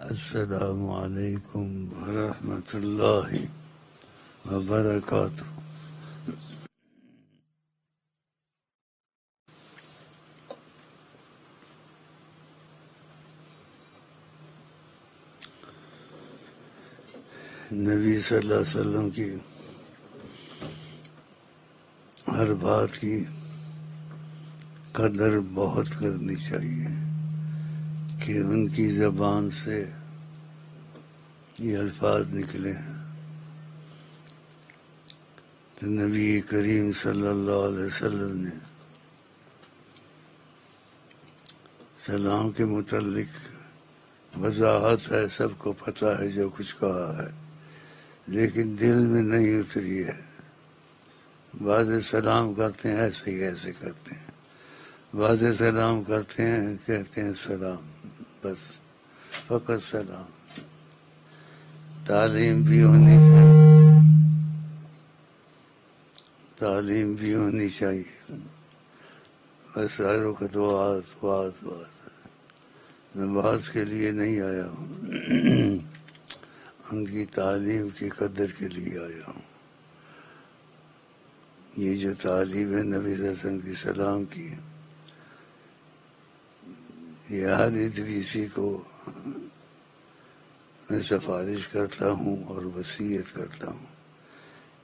السلام علیکم ورحمۃ اللہ وبرکاتہ۔ نبی صلی اللہ علیہ وسلم کی ہر بات کی قدر بہت کرنی چاہیے کہ ان کی زبان سے یہ الفاظ نکلے ہیں۔ تو نبی کریم صلی اللہ علیہ وسلم نے سلام کے متعلق وضاحت ہے، سب کو پتہ ہے جو کچھ کہا ہے، لیکن دل میں نہیں اتری ہے۔ بعض سلام کرتے ہیں ایسے ہی ایسے کرتے ہیں، بعض سلام کرتے ہیں کہتے ہیں سلام، بس فقط سلام۔ تعلیم بھی ہونی چاہیے، تعلیم بھی ہونی چاہیے۔ بس ہر وقت بات میں بات کے لیے نہیں آیا ہوں، ان کی تعلیم کی قدر کے لیے آیا ہوں۔ یہ جو تعلیم ہے نبی صلی اللہ علیہ وسلم کی سلام کی، یہ ہر ادریسی کو میں سفارش کرتا ہوں اور وصیت کرتا ہوں،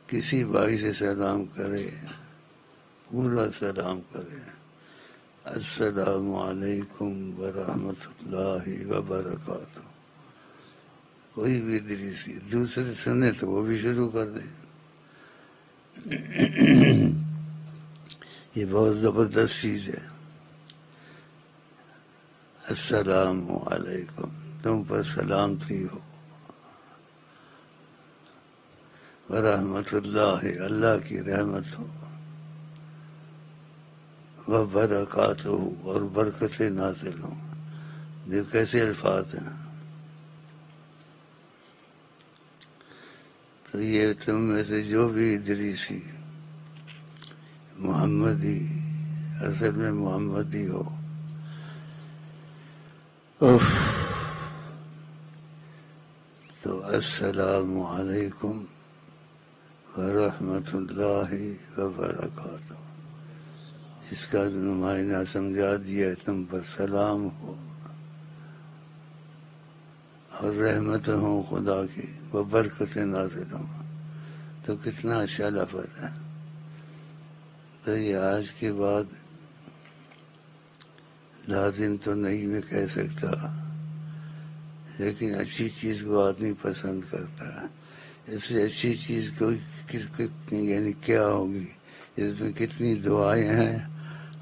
کسی بھائی سے سلام کرے پورا سلام کرے، السلام علیکم ورحمۃ اللہ وبرکاتہ۔ کوئی بھی ادریسی دوسرے سنے تو وہ بھی شروع کر دے۔ یہ بہت زبردست چیز ہے۔ السلام علیکم، تم پر سلامتی ہو، ورحمۃ اللہ، اللہ کی رحمت ہو، وبرکاتہ، اور برکتیں نازل ہوں۔ دیکھ کیسے الفاظ ہیں۔ تو یہ تم میں سے جو بھی ادریسی محمدی، اصل میں محمدی ہو، تو السلام علیکم ورحمۃ اللہ وبرکاتہ، اس کا نمائندہ سمجھا دیا، تم پر سلام ہو اور رحمت ہوں خدا کی، وہ برکتیں نازل ہوں۔ تو کتنا اچھا لفظ ہے۔ تو یہ آج کے بعد لازم تو نہیں میں کہہ سکتا، لیکن اچھی چیز کو آدمی پسند کرتا ہے۔ اس سے اچھی چیز کوئی یعنی کیا ہوگی، اس میں کتنی دعائیں ہیں،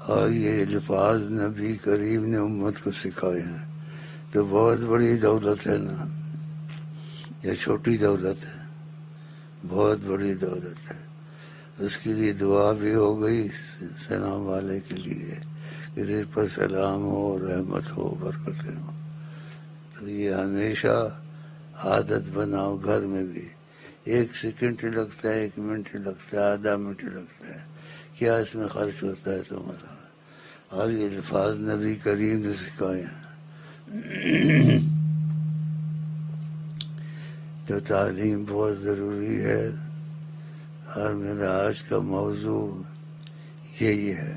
اور یہ الفاظ نبی کریم نے امت کو سکھائے ہیں۔ تو بہت بڑی دولت ہے نا، یا چھوٹی دولت ہے؟ بہت بڑی دولت ہے۔ اس کے لیے دعا بھی ہو گئی سلام والے کے لیے کہ اس پر سلام ہو، رحمت ہو، برکتیں ہو۔ تو یہ ہمیشہ عادت بناؤ، گھر میں بھی 1 سیکنڈ لگتا ہے، 1 منٹ لگتا ہے، آدھا منٹ لگتا ہے، کیا اس میں خرچ ہوتا ہے تمہارا؟ اور یہ الفاظ نبی کریم نے سکھائے ہیں۔ تو تعلیم بہت ضروری ہے، اور میرا آج کا موضوع یہی ہے۔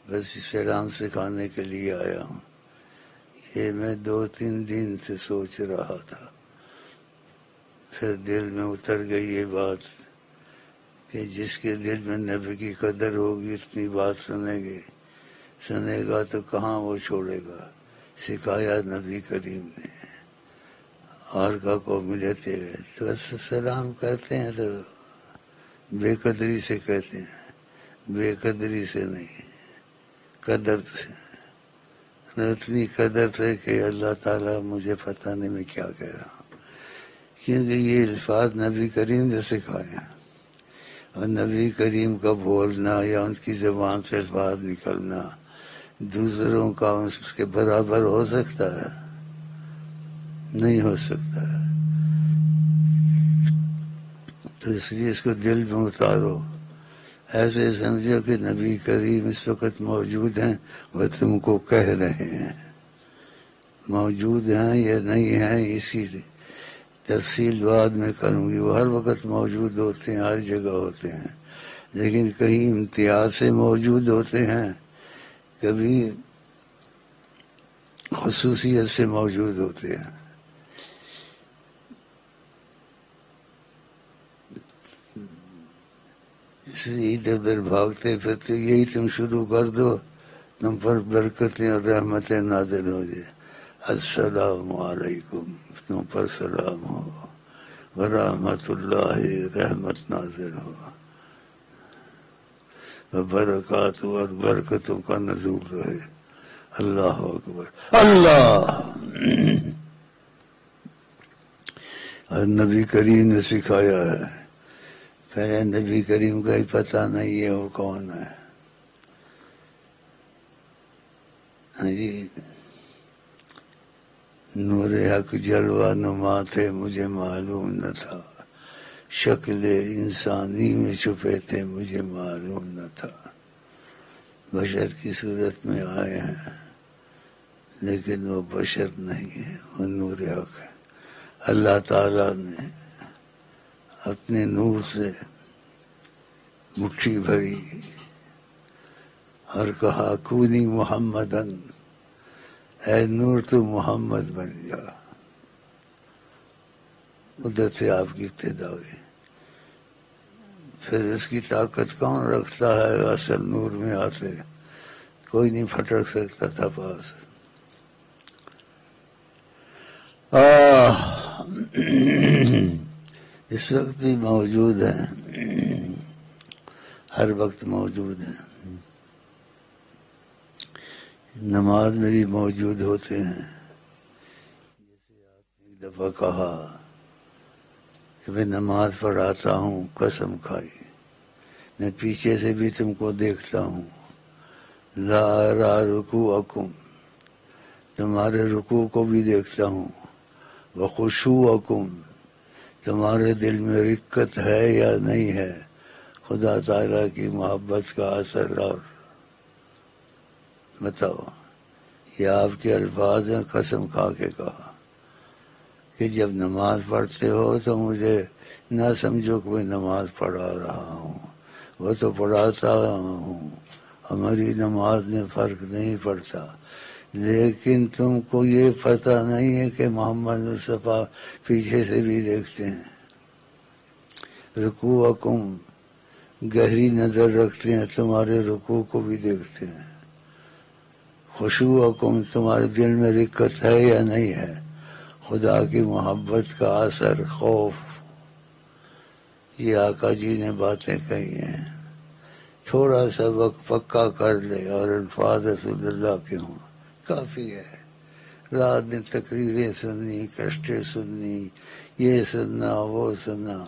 بس سلام سکھانے کے لیے آیا ہوں۔ یہ میں 2-3 دن سے سوچ رہا تھا، پھر دل میں اتر گئی یہ بات کہ جس کے دل میں نبی کی قدر ہوگی، اتنی بات سنے گا تو کہاں وہ چھوڑے گا۔ سکھایا نبی کریم نے، اور کو ملے تھے تو سلام کرتے ہیں تو بے قدری سے کہتے ہیں، بے قدری سے نہیں، قدر سے۔ اتنی قدر سے کہ اللہ تعالیٰ مجھے پتہ نہیں میں کیا کہہ رہا ہوں، کیونکہ یہ الفاظ نبی کریم نے سکھائے ہیں۔ اور نبی کریم کا بولنا یا ان کی زبان سے الفاظ نکلنا دوسروں کا اس کے برابر ہو سکتا ہے؟ نہیں ہو سکتا ہے۔ تو اس لیے اس کو دل میں اتارو، ایسے سمجھو کہ نبی کریم اس وقت موجود ہیں، وہ تم کو کہہ رہے ہیں، موجود ہیں یا نہیں ہیں اس کی تفصیل بعد میں کروں گی. وہ ہر وقت موجود ہوتے ہیں، ہر جگہ ہوتے ہیں، لیکن کہیں امتیاز سے موجود ہوتے ہیں، کبھی خصوصیت سے موجود ہوتے ہیں. اس لیے ادھر ادھر بھاگتے پھرتے یہی تم شروع کر دو، تم پر برکتیں اور رحمتیں نازل ہو جائے. السلام علیکم، تم پر سلام ہو، ورحمۃ اللہ، رحمت نازل ہو، برکات اور برکتوں کا نزول رہے. اللہ اکبر اللہ. اور نبی کریم نے سکھایا ہے، پہلے نبی کریم کا ہی پتہ نہیں ہے وہ کون ہے. جی، نور حق جلوہ نما تھے مجھے معلوم نہ تھا، شکل انسانی میں چھپے تھے مجھے معلوم نہ تھا. بشر کی صورت میں آئے ہیں لیکن وہ بشر نہیں ہے، وہ نور حق ہے. اللہ تعالیٰ نے اپنے نور سے مٹھی بھری اور کہا کونی محمدن، اے نور تو محمد بن جا. ادھر سے آپ کی ابتدا ہوئی. پھر اس کی طاقت کون رکھتا ہے؟ اصل نور میں آتے کوئی نہیں پھٹک سکتا تھا پاس. اس وقت بھی موجود ہیں، ہر وقت موجود ہیں، نماز میں بھی موجود ہوتے ہیں. جیسے آپ نے ایک دفعہ کہا کہ میں نماز پڑھاتا ہوں، قسم کھائی میں پیچھے سے بھی تم کو دیکھتا ہوں. لا ارا رکوعکم، تمہارے رکوع کو بھی دیکھتا ہوں. وخشوعکم، تمہارے دل میں رقت ہے یا نہیں ہے، خدا تعالیٰ کی محبت کا اثر. اور بتاؤ، یہ آپ کے الفاظ ہیں، قسم کھا کے کہا کہ جب نماز پڑھتے ہو تو مجھے نہ سمجھو کہ میں نماز پڑھا رہا ہوں، وہ تو پڑھاتا ہوں، ہماری نماز میں فرق نہیں پڑتا. لیکن تم کو یہ پتہ نہیں ہے کہ محمد مصطفیٰ پیچھے سے بھی دیکھتے ہیں. رکوعکم، گہری نظر رکھتے ہیں، تمہارے رکوع کو بھی دیکھتے ہیں. خشوعکم، تمہارے دل میں رقت ہے یا نہیں ہے، خدا کی محبت کا اثر، خوف. یہ آقا جی نے باتیں کہی ہیں. تھوڑا سا وقت پکا کر لے اور الفاظ رسول اللہ کے ہوں، کافی ہے. رات نے تقریریں سننی، کشتیں سننی، یہ سننا وہ سننا،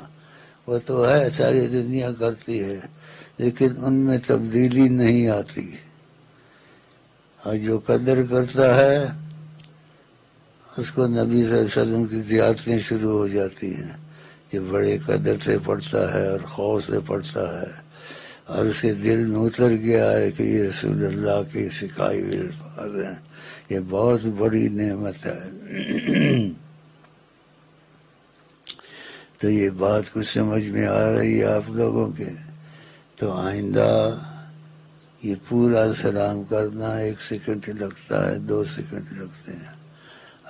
وہ تو ہے ساری دنیا کرتی ہے، لیکن ان میں تبدیلی نہیں آتی. اور جو قدر کرتا ہے اس کو نبی صلی اللہ علیہ وسلم کی زیارتیں شروع ہو جاتی ہیں کہ بڑے قدر سے پڑھتا ہے اور خوف سے پڑھتا ہے، اور اس کے دل میں اتر گیا ہے کہ یہ رسول اللہ کی سکھائی ہوئی الفاظ ہیں. یہ بہت بڑی نعمت ہے. تو یہ بات کچھ سمجھ میں آ رہی ہے آپ لوگوں کے؟ تو آئندہ یہ پورا سلام کرنا 1 سیکنڈ لگتا ہے، 2 سیکنڈ لگتے ہیں.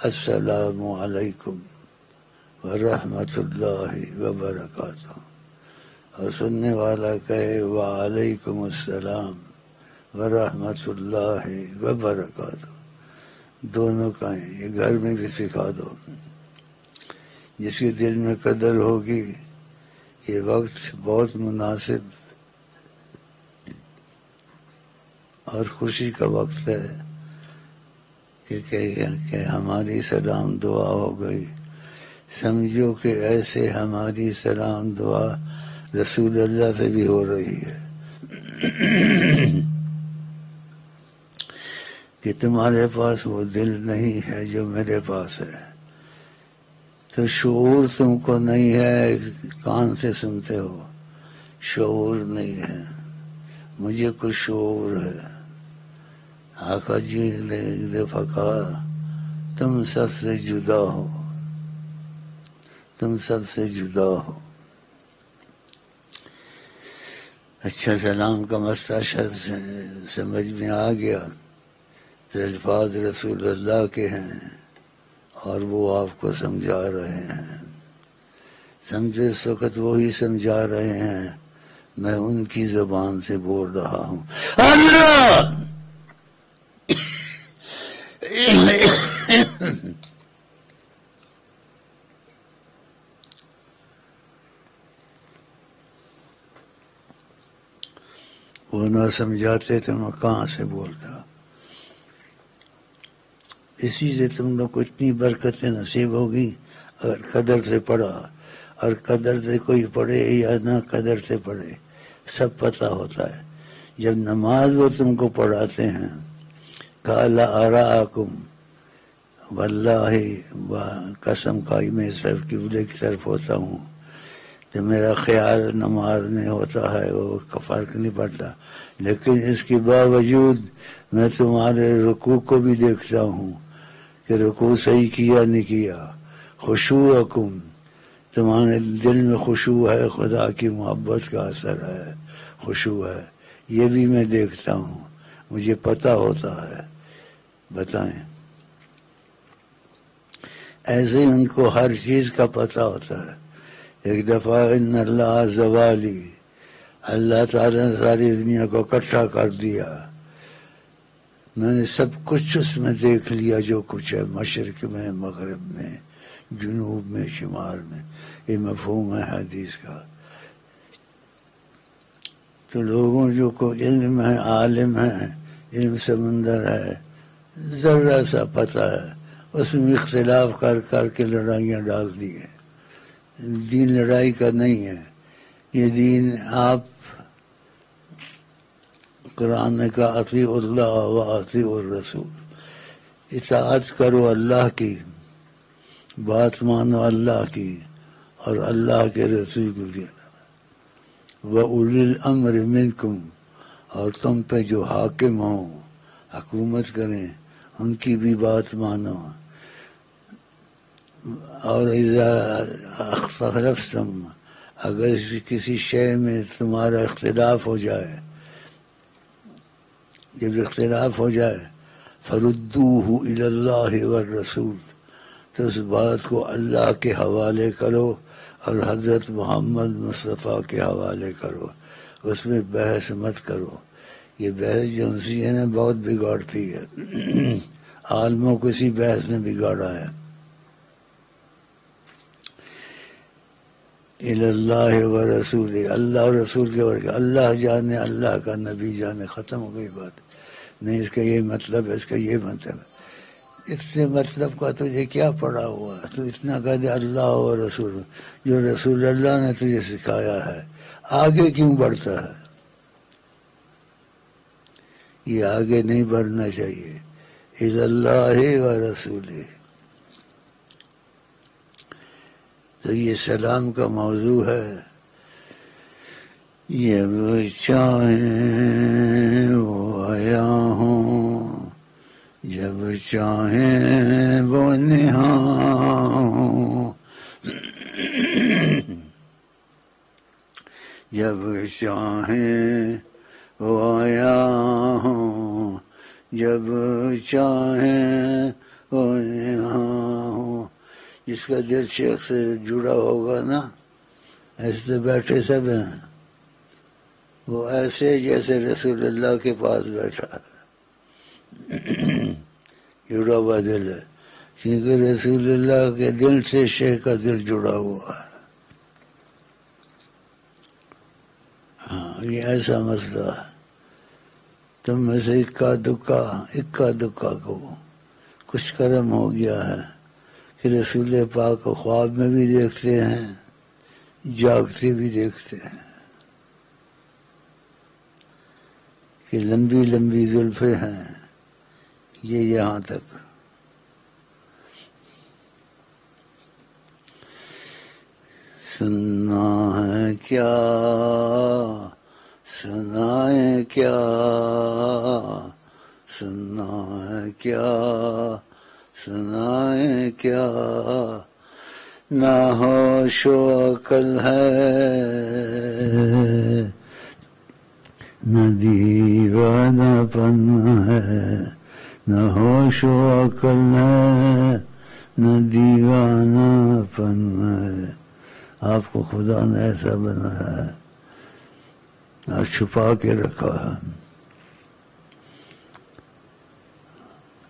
السلام علیکم ورحمۃ اللہ وبرکاتہ، اور سننے والا کہے وعلیکم السلام ورحمۃ اللہ وبرکاتہ. دونوں کہیں، یہ گھر میں بھی سکھا دو. جس کے دل میں قدر ہوگی یہ وقت بہت مناسب اور خوشی کا وقت ہے کہ ہماری سلام دعا ہو گئی. سمجھو کہ ایسے ہماری سلام دعا رسول اللہ سے بھی ہو رہی ہے کہ تمہارے پاس وہ دل نہیں ہے جو میرے پاس ہے. تو شعور تم کو نہیں ہے، کان سے سنتے ہو، شعور نہیں ہے. مجھے کچھ شعور ہے. آقا جی نے دفعہ کہا تم سب سے جدا ہو، تم سب سے جدا ہو۔ اچھا، سلام کا مسئلہ سمجھ میں آ گیا تو الفاظ رسول اللہ کے ہیں اور وہ آپ کو سمجھا رہے ہیں۔ سمجھو اس وقت وہی سمجھا رہے ہیں، میں ان کی زبان سے بول رہا ہوں۔ اللہ وہ نہ سمجھاتے تو میں کہاں سے بولتا۔ اسی سے تم لوگ کو اتنی برکتیں نصیب ہوگی اگر قدر سے پڑھا، اور قدر سے کوئی پڑھے یا نہ قدر سے پڑھے سب پتہ ہوتا ہے۔ جب نماز وہ تم کو پڑھاتے ہیں، قال اراکم، واللہ قسم کھائی میں صرف قبلے کی طرف ہوتا ہوں، تو میرا خیال نماز میں ہوتا ہے، وہ کا فرق نہیں پڑتا، لیکن اس کے باوجود میں تمہارے رکوع کو بھی دیکھتا ہوں کہ رکوع صحیح کیا نہیں کیا۔ خشوعکم، تمہارے دل میں خشوع ہے، خدا کی محبت کا اثر ہے، خشوع ہے، یہ بھی میں دیکھتا ہوں، مجھے پتہ ہوتا ہے۔ بتائیں، ایسے ہی ان کو ہر چیز کا پتہ ہوتا ہے۔ ایک دفعہ ان اللہ زوالی، اللہ تعالیٰ نے ساری دنیا کو اکٹھا کر دیا، میں نے سب کچھ اس میں دیکھ لیا، جو کچھ ہے مشرق میں، مغرب میں، جنوب میں، شمال میں، یہ مفہوم ہے حدیث کا۔ تو لوگوں جو کو علم ہے، عالم ہے، علم سمندر ہے، ذرا سا پتہ ہے، اس میں اختلاف کر کر کے لڑائیاں ڈال دی ہیں۔ دین لڑائی کا نہیں ہے، یہ دین آپ قرآن نے کہا اطیعوا اللہ و اطیعوا الرسول، اطاعت کرو اللہ کی، بات مانو اللہ کی اور اللہ کے رسول کی، وَأُولِي الْأَمْرِ مِنْكُمْ، اور تم پہ جو حاکم ہوں، حکومت کریں، ان کی بھی بات مانو۔ اور اذا اختلفتم، اگر کسی شے میں تمہارا اختلاف ہو جائے، جب اختلاف ہو جائے، فردوہ الی اللہ والرسول، تو اس بات کو اللہ کے حوالے کرو اور حضرت محمد مصطفیٰ کے حوالے کرو، اس میں بحث مت کرو۔ یہ بحث جو انسی نے بہت بگاڑتی ہے، عالموں کو اسی بحث نے بگاڑا ہے۔ الی اللہ و رسول، اللہ اور رسول کے ورگے، اللہ جانے، اللہ کا، نبی جانے، ختم ہو گئی بات۔ نہیں اس کا یہ مطلب ہے، اس کا یہ مطلب ہے، اس سے مطلب کا تجھے کیا پڑا ہوا ہے؟ تو اتنا کہہ دے اللہ و رسول، جو رسول اللہ نے تجھے سکھایا ہے، آگے کیوں بڑھتا ہے؟ یہ آگے نہیں بڑھنا چاہیے۔ الی اللہ و رسول، تو یہ سلام کا موضوع ہے۔ جب چاہیں وہ آیا ہوں، جب چاہیں وہ نہاں ہوں، جب چاہیں وہ آیا ہوں، جب چاہیں وہ نہاں ہوں۔ جس کا دل شیخ سے جڑا ہوگا نا، ایسے بیٹھے سب ہیں، وہ ایسے جیسے رسول اللہ کے پاس بیٹھا ہے، جڑا ہوا دل ہے، کیونکہ رسول اللہ کے دل سے شیخ کا دل جڑا ہوا ہے۔ ہاں، یہ ایسا مسئلہ ہے۔ تم میں سے اکا دکا کو کچھ کرم ہو گیا ہے کہ رسول پاک کو خواب میں بھی دیکھتے ہیں، جاگتے بھی دیکھتے ہیں کہ لمبی لمبی زلفیں ہیں، یہ یہاں تک۔ سننا ہے کیا، سنائیں کیا، سننا ہے کیا، سنائیں کیا نہ ہوش و عقل ہے نہ دیوانہ پن ہے، نہ ہوش و عقل ہے نہ دیوانہ پن ہے. آپ کو خدا نے ایسا بنایا ہے اور چھپا کے رکھا ہے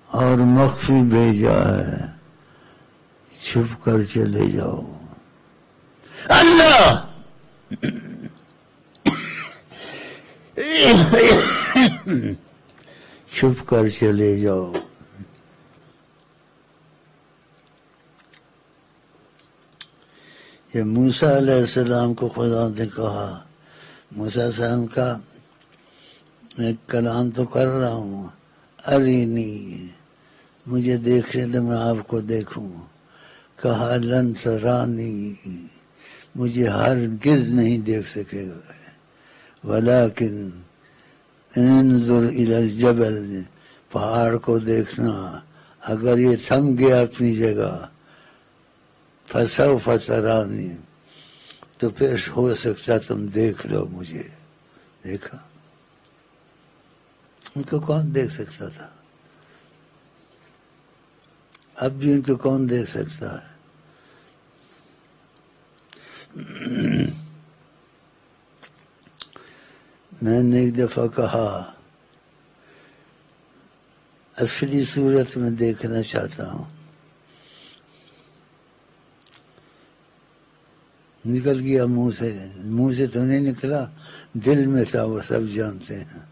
اور مخفی بھیجا ہے. چھپ کر چلے جاؤ. اللہ چھپ کر چلے جاؤ. یہ موسیٰ علیہ السلام کو خدا نے کہا، موسیٰ صاحب کا میں کلام تو کر رہا ہوں، ارینی مجھے دیکھنے تو میں آپ کو دیکھوں. کہا لن ترانی مجھے ہرگز نہیں دیکھ سکے گا، ولیکن انظر الی الجبل پہاڑ کو دیکھنا، اگر یہ تھم گیا اپنی جگہ فسوف ترانی تو پھر ہو سکتا تم دیکھ لو مجھے. دیکھا ان کو کون دیکھ سکتا تھا؟ اب بھی ان کو کون دیکھ سکتا ہے؟ میں نے ایک دفعہ کہا اصلی صورت میں دیکھنا چاہتا ہوں، نکل گیا منہ سے تو نہیں نکلا، دل میں تھا، وہ سب جانتے ہیں.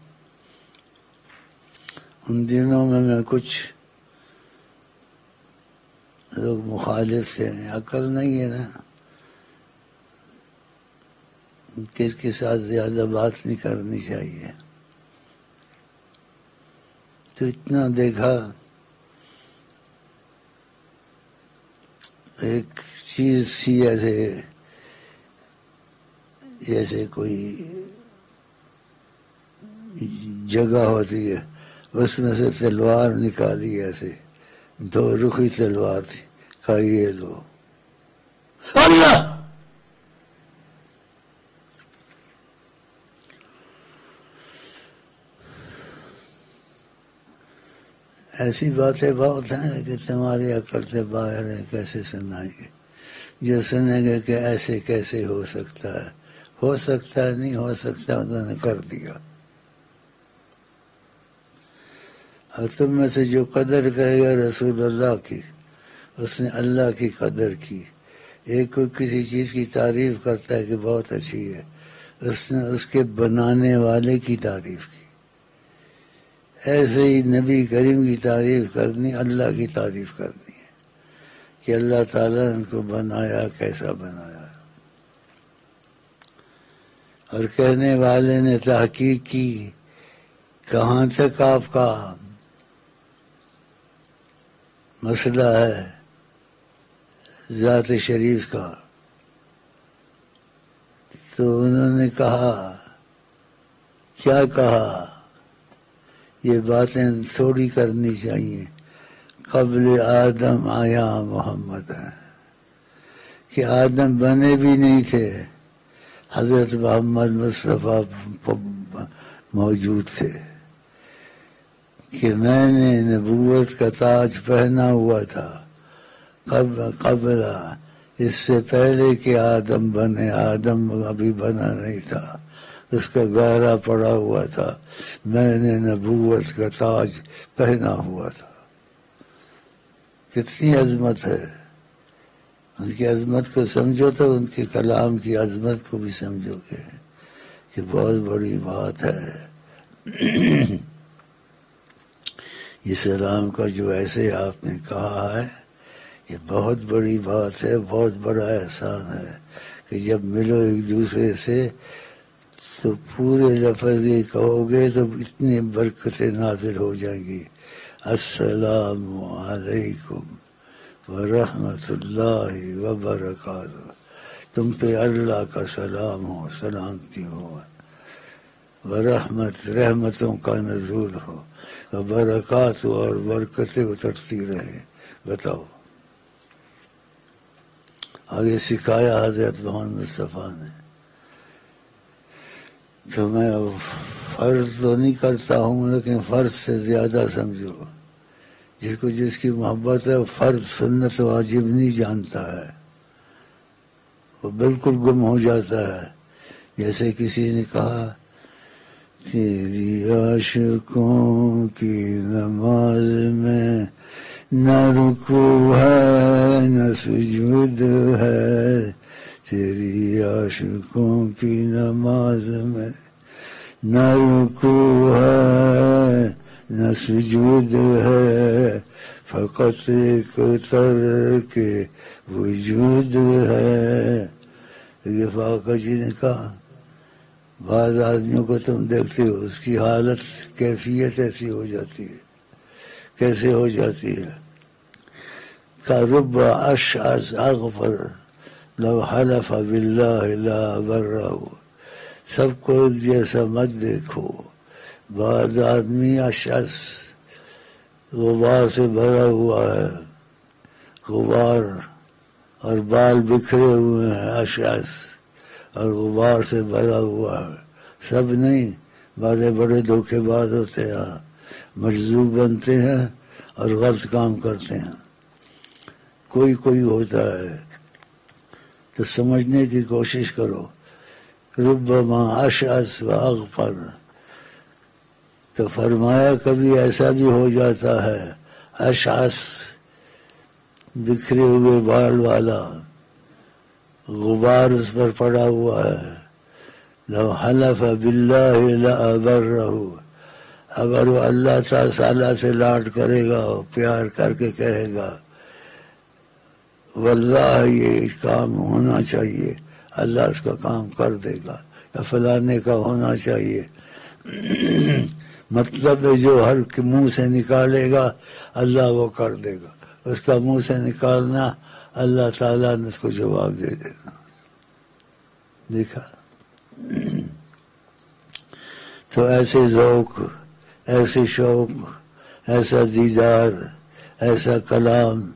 ان دنوں میں کچھ لوگ مخالف تھے، عقل نہیں ہے نا، کس کے ساتھ زیادہ بات نہیں کرنی چاہیے. تو اتنا دیکھا، ایک چیز تھی جیسے کوئی جگہ ہوتی ہے، اس میں سے تلوار نکالی، ایسے دو رخی تلوار تھی. کہا یہ لو. اللہ ایسی باتیں بہت ہیں لیکن تمہاری عقل سے باہر ہے، کیسے سنائیں گے؟ جو سنیں گے کہ ایسے کیسے ہو سکتا ہے، ہو سکتا ہے، نہیں ہو سکتا، انہوں نے کر دیا. اور تم میں سے جو قدر کرے گا رسول اللہ کی، اس نے اللہ کی قدر کی. ایک کوئی کسی چیز کی تعریف کرتا ہے کہ بہت اچھی ہے، اس نے اس کے بنانے والے کی تعریف کی. ایسے ہی نبی کریم کی تعریف کرنی، اللہ کی تعریف کرنی ہے کہ اللہ تعالیٰ نے ان کو بنایا، کیسا بنایا. اور کہنے والے نے تحقیق کی. کہاں تک آپ کا مسئلہ ہے ذات شریف کا؟ تو انہوں نے کہا، کیا کہا؟ یہ باتیں تھوڑی کرنی چاہیے. قبل آدم آیا محمد ہے، کہ آدم بنے بھی نہیں تھے، حضرت محمد مصطفیٰ موجود تھے. کہ میں نے نبوت کا تاج پہنا ہوا تھا قبل اس سے پہلے کہ آدم بنے. آدم ابھی بنا نہیں تھا، اس کا گہرا پڑا ہوا تھا، میں نے نبوت کا تاج پہنا ہوا تھا. کتنی عظمت ہے! ان کی عظمت کو سمجھو تو ان کے کلام کی عظمت کو بھی سمجھو گے کہ بہت بڑی بات ہے. یہ سلام کا جو ایسے آپ نے کہا ہے، یہ بہت بڑی بات ہے، بہت بڑا احسان ہے کہ جب ملو ایک دوسرے سے تو پورے لفظ یہ کہو گے تو اتنی برکتیں نازل ہو جائیں گی. السلام علیکم ورحمۃ اللہ وبرکاتہ. تم پہ اللہ کا سلام ہو، سلامتی ہو. ورحمت رحمتوں کا نزول ہو، وبرکات اور برکتیں اترتی رہے. بتاؤ. آگے سکھایا حضرت محمد مصطفیٰ نے. تو میں فرض تو نہیں کرتا ہوں، لیکن فرض سے زیادہ سمجھو. جس کو جس کی محبت ہے فرض سنت واجب نہیں جانتا ہے، وہ بالکل گم ہو جاتا ہے. جیسے کسی نے کہا تیری عاشقوں کی نماز میں نہ رکوع ہے نہ سجود ہے، تیری عاشقوں کی نماز میں نہ رکوع ہے نہ سجود ہے، فقط ایک ترک وجود ہے. یہ فاقہ جی نے کہا بعض آدمیوں کو تم دیکھتے ہو اس کی حالت کیفیت ایسی ہو جاتی ہے. کیسے ہو جاتی ہے؟ رب اشعث اغفر لو حلف باللہ لا برہ. سب کو ایک جیسا مت دیکھو. بعض آدمی اشعث غبار سے بھرا ہوا ہے، غبار اور بال بکھرے ہوئے ہیں، اشعث اور غبار سے بھرا ہوا ہے. سب نہیں، بعض بڑے دھوکے باز ہوتے ہیں، مجذوب بنتے ہیں اور غلط کام کرتے ہیں. کوئی کوئی ہوتا ہے. تو سمجھنے کی کوشش کرو. ربما اشعث و اغفر، تو فرمایا کبھی ایسا بھی ہو جاتا ہے اشعث بکھرے ہوئے بال والا، غبار اس پر پڑا ہوا ہے. لو حلف باللہ لأبرہ، اگر وہ اللہ تعالیٰ سے لاڈ کرے گا، پیار کر کے کہے گا واللہ یہ کام ہونا چاہیے، اللہ اس کا کام کر دے گا، یا فلانے کا ہونا چاہیے. مطلب جو ہر منہ سے نکالے گا اللہ وہ کر دے گا. اس کا منہ سے نکالنا اللہ تعالیٰ نے اس کو جواب دے دینا. دیکھا؟ تو ایسے ذوق، ایسے شوق، ایسا دیدار، ایسا کلام،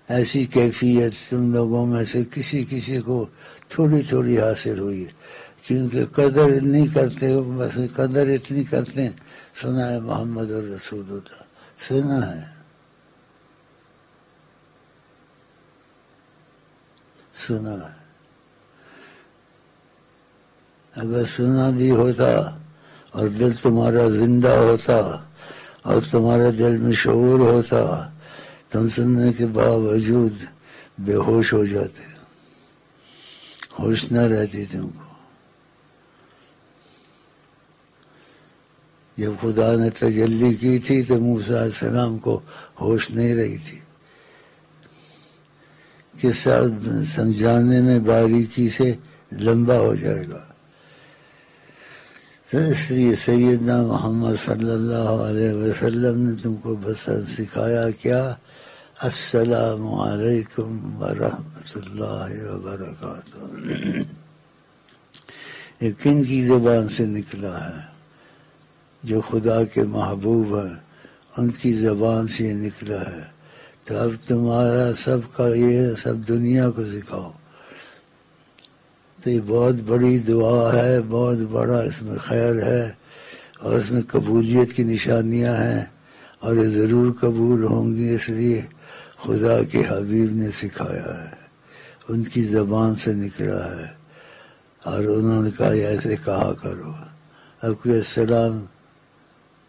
ایسی کیفیت تم لوگوں میں سے کسی کسی کو تھوڑی تھوڑی حاصل ہوئی ہے. کیونکہ قدر نہیں کرتے ہو، بس قدر اتنی کرتے ہیں سنا ہے محمد الرسول اللہ، سنا ہے، سنا ہے. اگر سنا بھی ہوتا اور دل تمہارا زندہ ہوتا اور تمہارے دل میں شعور ہوتا، تم سننے کے باوجود بے ہوش ہو جاتے، ہوش نہ رہتی تم کو. جب خدا نے تجلی کی تھی تو موسیٰ علیہ السلام کو ہوش نہیں رہی تھی. قصہ سمجھانے میں باریکی سے لمبا ہو جائے گا. تو اس لیے سیدنا محمد صلی اللہ علیہ وسلم نے تم کو بس سکھایا کیا؟ السلام علیکم ورحمۃ اللہ وبرکاتہ. یہ کن کی زبان سے نکلا ہے؟ جو خدا کے محبوب ہیں ان کی زبان سے یہ نکلا ہے. تو اب تمہارا سب کا یہ سب دنیا کو سکھاؤ. تو یہ بہت بڑی دعا ہے، بہت بڑا اس میں خیر ہے، اور اس میں قبولیت کی نشانیاں ہیں، اور یہ ضرور قبول ہوں گی. اس لیے خدا کے حبیب نے سکھایا ہے، ان کی زبان سے نکلا ہے، اور انہوں نے کہا ایسے کہا کرو. اب کوئی السلام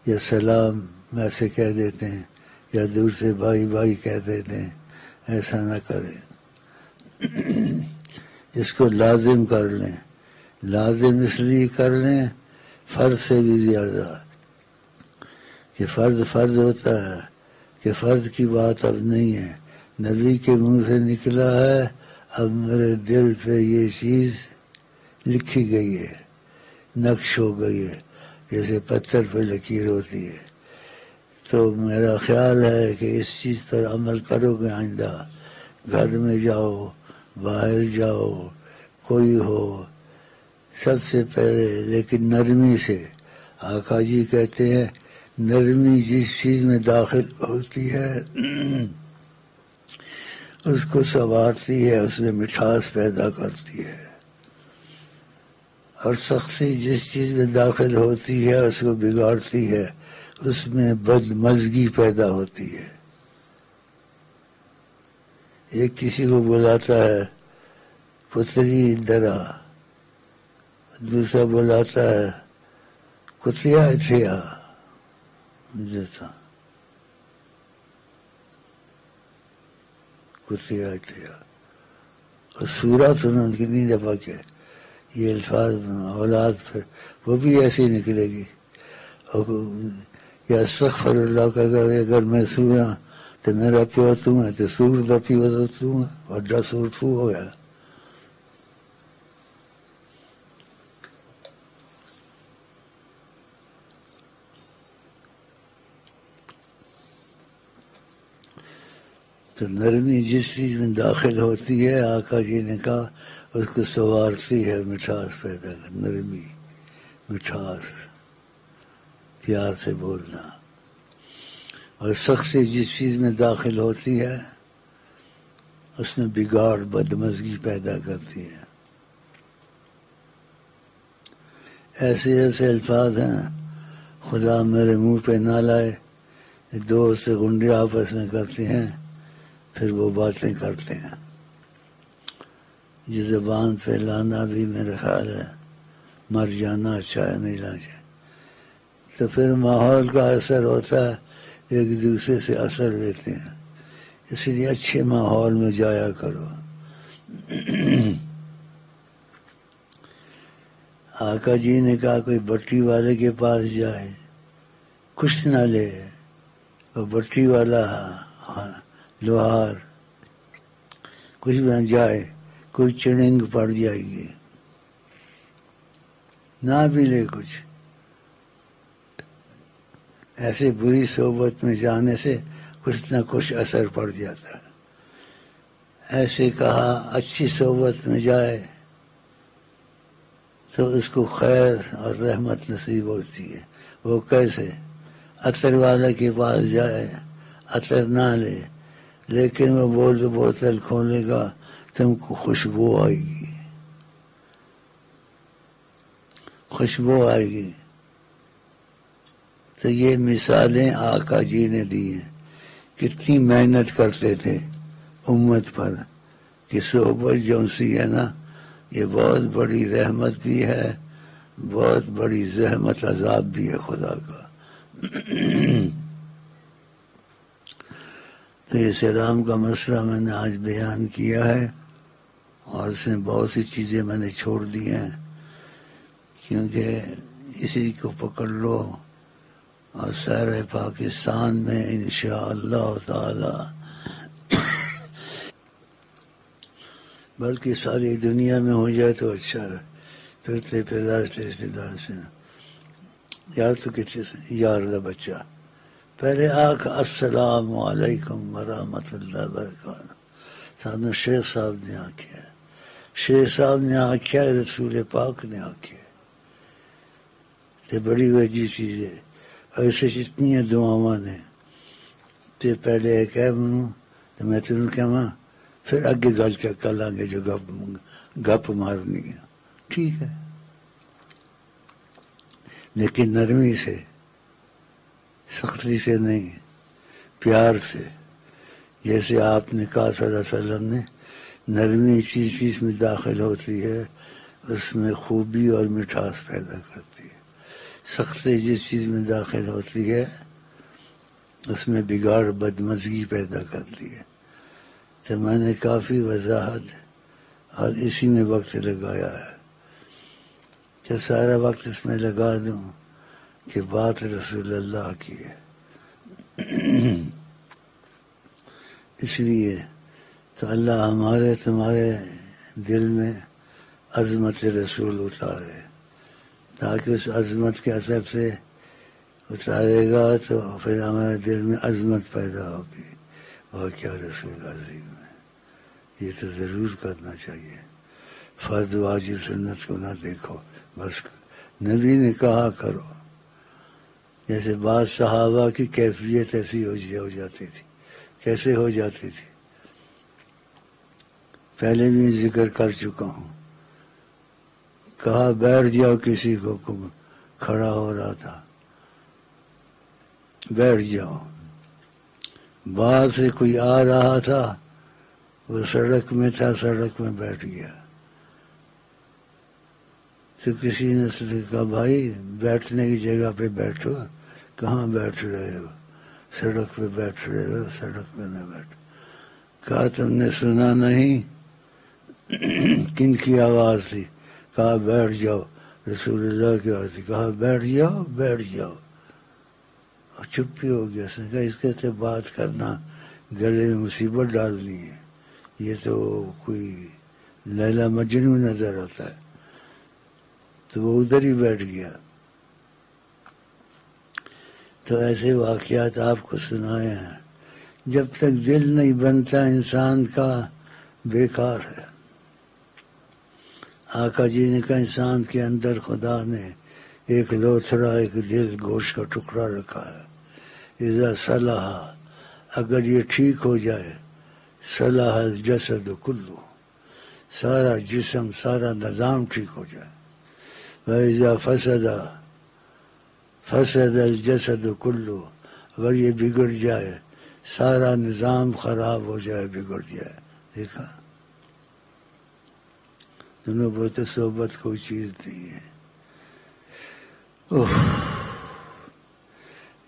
یا سلام ایسے کہہ دیتے ہیں، یا دور سے بھائی بھائی کہہ دیتے ہیں، ایسا نہ کریں. اس کو لازم کر لیں. لازم اس لیے کر لیں فرض سے بھی زیادہ، کہ فرض ہوتا ہے کہ فرض کی بات اب نہیں ہے. نبی کے منہ سے نکلا ہے، اب میرے دل پہ یہ چیز لکھی گئی ہے، نقش ہو گئی ہے، جیسے پتھر پہ لکیر ہوتی ہے. تو میرا خیال ہے کہ اس چیز پر عمل کرو گے. آئندہ گھر میں جاؤ، باہر جاؤ، کوئی ہو، سب سے پہلے، لیکن نرمی سے۔ آقا جی کہتے ہیں نرمی جس چیز میں داخل ہوتی ہے اس کو سنوارتی ہے، اس میں مٹھاس پیدا کرتی ہے، اور سختی جس چیز میں داخل ہوتی ہے اس کو بگاڑتی ہے، اس میں بدمزگی پیدا ہوتی ہے۔ ایک کسی کو بلاتا ہے پتری درا، دوسرا بلاتا ہے کتیا اتھیا جیتا، کتیا اتھیا، اور سورت انہوں نے کتنی دفعہ کیا یہ الفاظ، اولاد پھر وہ بھی ایسی نکلے گی۔ اور یا استغفر اللہ کا اگر میں سورا تو میرا پیو تو ہے، تو سور دا پیو تو ہے، وڈا سور تو ہو گیا۔ تو نرمی جس چیز میں داخل ہوتی ہے، آقا جی نے کہا اس کو سنوارتی ہے، مٹھاس پیدا کر، نرمی، مٹھاس، پیار سے بولنا۔ اور سختی جس چیز میں داخل ہوتی ہے اس میں بگاڑ، بدمزگی پیدا کرتی ہے۔ ایسے ایسے الفاظ ہیں خدا میرے منہ پہ نہ لائے، دوست گنڈے آپس میں کرتے ہیں پھر وہ باتیں کرتے ہیں۔ یہ زبان پہ لانا بھی میرا خیال ہے مر جانا اچھا ہے، نہیں لانا چاہیے۔ تو پھر ماحول کا اثر ہوتا ہے، ایک دوسرے سے اثر لیتے ہیں، اس لیے اچھے ماحول میں جایا کرو۔ آقا جی نے کہا کوئی بٹی والے کے پاس جائے کچھ نہ لے، وہ بٹی والا لوہار کچھ نہ جائے، کوئی چڑنگ پڑ جائے گی، نہ بھی لے کچھ۔ ایسے بری صحبت میں جانے سے کچھ نہ کچھ اثر پڑ جاتا ہے۔ ایسے کہا اچھی صحبت میں جائے تو اس کو خیر اور رحمت نصیب ہوتی ہے۔ وہ کیسے؟ عطر والا کے پاس جائے، عطر نہ لے، لیکن وہ بوتل کھولے گا تم کو خوشبو آئے گی، خوشبو آئے گی۔ تو یہ مثالیں آقا جی نے دی ہیں، کتنی محنت کرتے تھے امت پر کہ صحبت جو سی ہے نا یہ بہت بڑی رحمت بھی ہے، بہت بڑی زحمت عذاب بھی ہے خدا کا۔ تو یہ سلام کا مسئلہ میں نے آج بیان کیا ہے، اور اس میں بہت سی چیزیں میں نے چھوڑ دی ہیں، کیونکہ اسی کو پکڑ لو اور سیر پاکستان میں انشاءاللہ تعالی، بلکہ ساری دنیا میں ہو جائے تو اچھا ہے، پھرتے پھیلاتے رشتے دار سے یار تو کسی سے یار دا بچہ پہلے آکھ السلام علیکم ورحمۃ اللہ وبرکاتہ، سامنے شیخ صاحب نے آکھیا ہے، شیخ صاحب نے آکھیا ہے، رسول پاک نے آکھیا ہے، تو بڑی وجہ چیز ہے۔ ایسے جتنی دعاواں نے تو پہلے کہہ منوں تو میں تینوں کہاں پھر اگے گل کر لیں گے جو گپ مارنی ہے، ٹھیک ہے، لیکن نرمی سے، سختی سے نہیں، پیار سے۔ جیسے آپ نے کہا صلی اللہ علیہ وسلم نے نرمی چیز میں داخل ہوتی ہے اس میں خوبی اور مٹھاس پیدا کرتی ہے، سختی جس چیز میں داخل ہوتی ہے اس میں بگاڑ، بدمزگی پیدا کرتی ہے۔ تو میں نے کافی وضاحت اور اسی میں وقت لگایا ہے، تو سارا وقت اس میں لگا دوں کہ بات رسول اللہ کی ہے۔ اس لیے تو اللہ ہمارے تمہارے دل میں عظمت رسول اتارے، تاکہ اس عظمت کے اثر سے اتارے گا تو پھر ہمارے دل میں عظمت پیدا ہوگی، اور کیا رسول عظیم ہے، یہ تو ضرور کرنا چاہیے۔ فرض واجب سنت کو نہ دیکھو، بس نبی نے کہا کرو. جیسے بعض صحابہ کی کیفیت ایسی ہو جاتی تھی. کیسے ہو جاتی تھی؟ پہلے بھی ذکر کر چکا ہوں. کہا بیٹھ جاؤ، کسی کو کھڑا ہو رہا تھا، بیٹھ جاؤ. باہر سے کوئی آ رہا تھا، وہ سڑک میں تھا، سڑک میں بیٹھ گیا. تو کسی نے کہا بھائی بیٹھنے کی جگہ پہ بیٹھو. کہاں بیٹھ رہے ہو؟ سڑک پہ بیٹھ رہے ہو، سڑک پہ نہ بیٹھ. کہا تم نے سنا نہیں؟ کن کی آواز تھی؟ کہا بیٹھ جاؤ، رسول اللہ کی آواز تھی. کہا بیٹھ جاؤ، بیٹھ جاؤ. اور چپ ہی ہو گیا. اس نے کہا اس کے سے بات کرنا گلے میں مصیبت ڈالنی ہے، یہ تو کوئی لیلا مجنوں نظر آتا ہے. تو وہ ادھر ہی بیٹھ گیا. تو ایسے واقعات آپ کو سنائے ہیں. جب تک دل نہیں بنتا انسان کا، بیکار ہے. آقا جی نے کہا انسان کے اندر خدا نے ایک لوتھڑا، ایک دل، گوشت کا ٹکڑا رکھا ہے. اذا صلح، اگر یہ ٹھیک ہو جائے، صلح الجسد کلو، سارا جسم، سارا نظام ٹھیک ہو جائے. وَإِذَا فَسَدَ فَسَدَ الْجَسَدُ كُلُّهُ، اگر یہ بگڑ جائے، سارا نظام خراب ہو جائے، بگڑ جائے. دیکھا تمہیں بہت صحبت کوئی چیز نہیں ہے.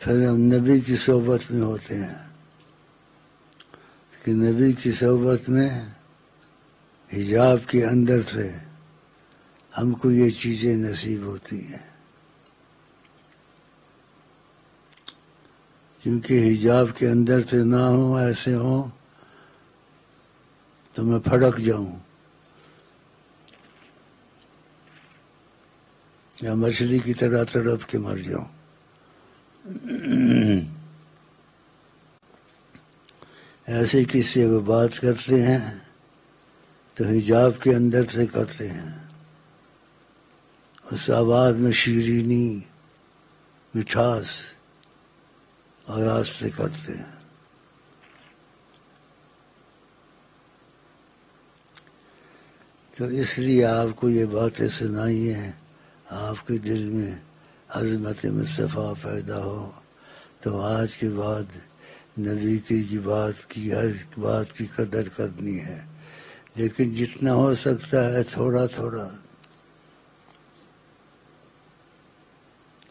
پھر ہم نبی کی صحبت میں ہوتے ہیں کہ نبی کی صحبت میں حجاب کے اندر سے ہم کو یہ چیزیں نصیب ہوتی ہیں. کیونکہ حجاب کے اندر سے نہ ہوں، ایسے ہوں تو میں پھڑک جاؤں یا مچھلی کی طرح تڑپ کے مر جاؤں. ایسے کسی وہ بات کرتے ہیں تو حجاب کے اندر سے کرتے ہیں. اس آواز میں شیرینی، مٹھاس آواز سے کرتے ہیں. تو اس لیے آپ کو یہ باتیں سنائی ہیں، آپ کے دل میں عظمت مصطفیٰ پیدا ہو. تو آج کے بعد نبی کی بات کی، ہر بات کی قدر کرنی ہے. لیکن جتنا ہو سکتا ہے تھوڑا تھوڑا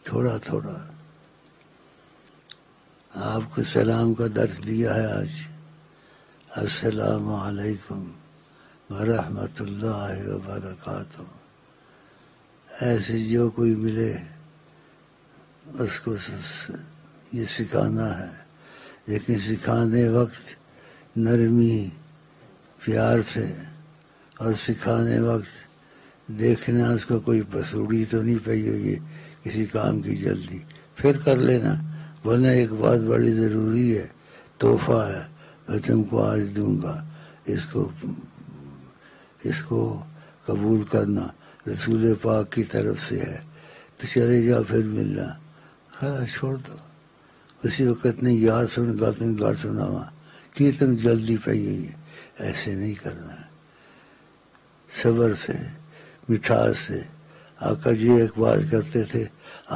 تھوڑا تھوڑا. آپ کو سلام کا درس دیا ہے آج. السلام علیکم ورحمۃ اللہ وبرکاتہ. ایسے جو کوئی ملے اس کو یہ سکھانا ہے. لیکن سکھانے وقت نرمی، پیار سے، اور سکھانے وقت دیکھنا اس کو کوئی پسوڑی تو نہیں پئی ہوئی ہے، کسی کام کی جلدی، پھر کر لینا. ورنہ ایک بات بڑی ضروری ہے، تحفہ ہے، میں تم کو آج دوں گا، اس کو قبول کرنا، رسول پاک کی طرف سے ہے. تو چلے جاؤ پھر ملنا. خلاص چھوڑ دو. اسی وقت نہیں یاد سن گا تم گا سناوا کہ تم جلدی پئی ہوئی ہے. ایسے نہیں کرنا ہے. صبر سے، مٹھاس سے. آقا جی ایک بات کرتے تھے،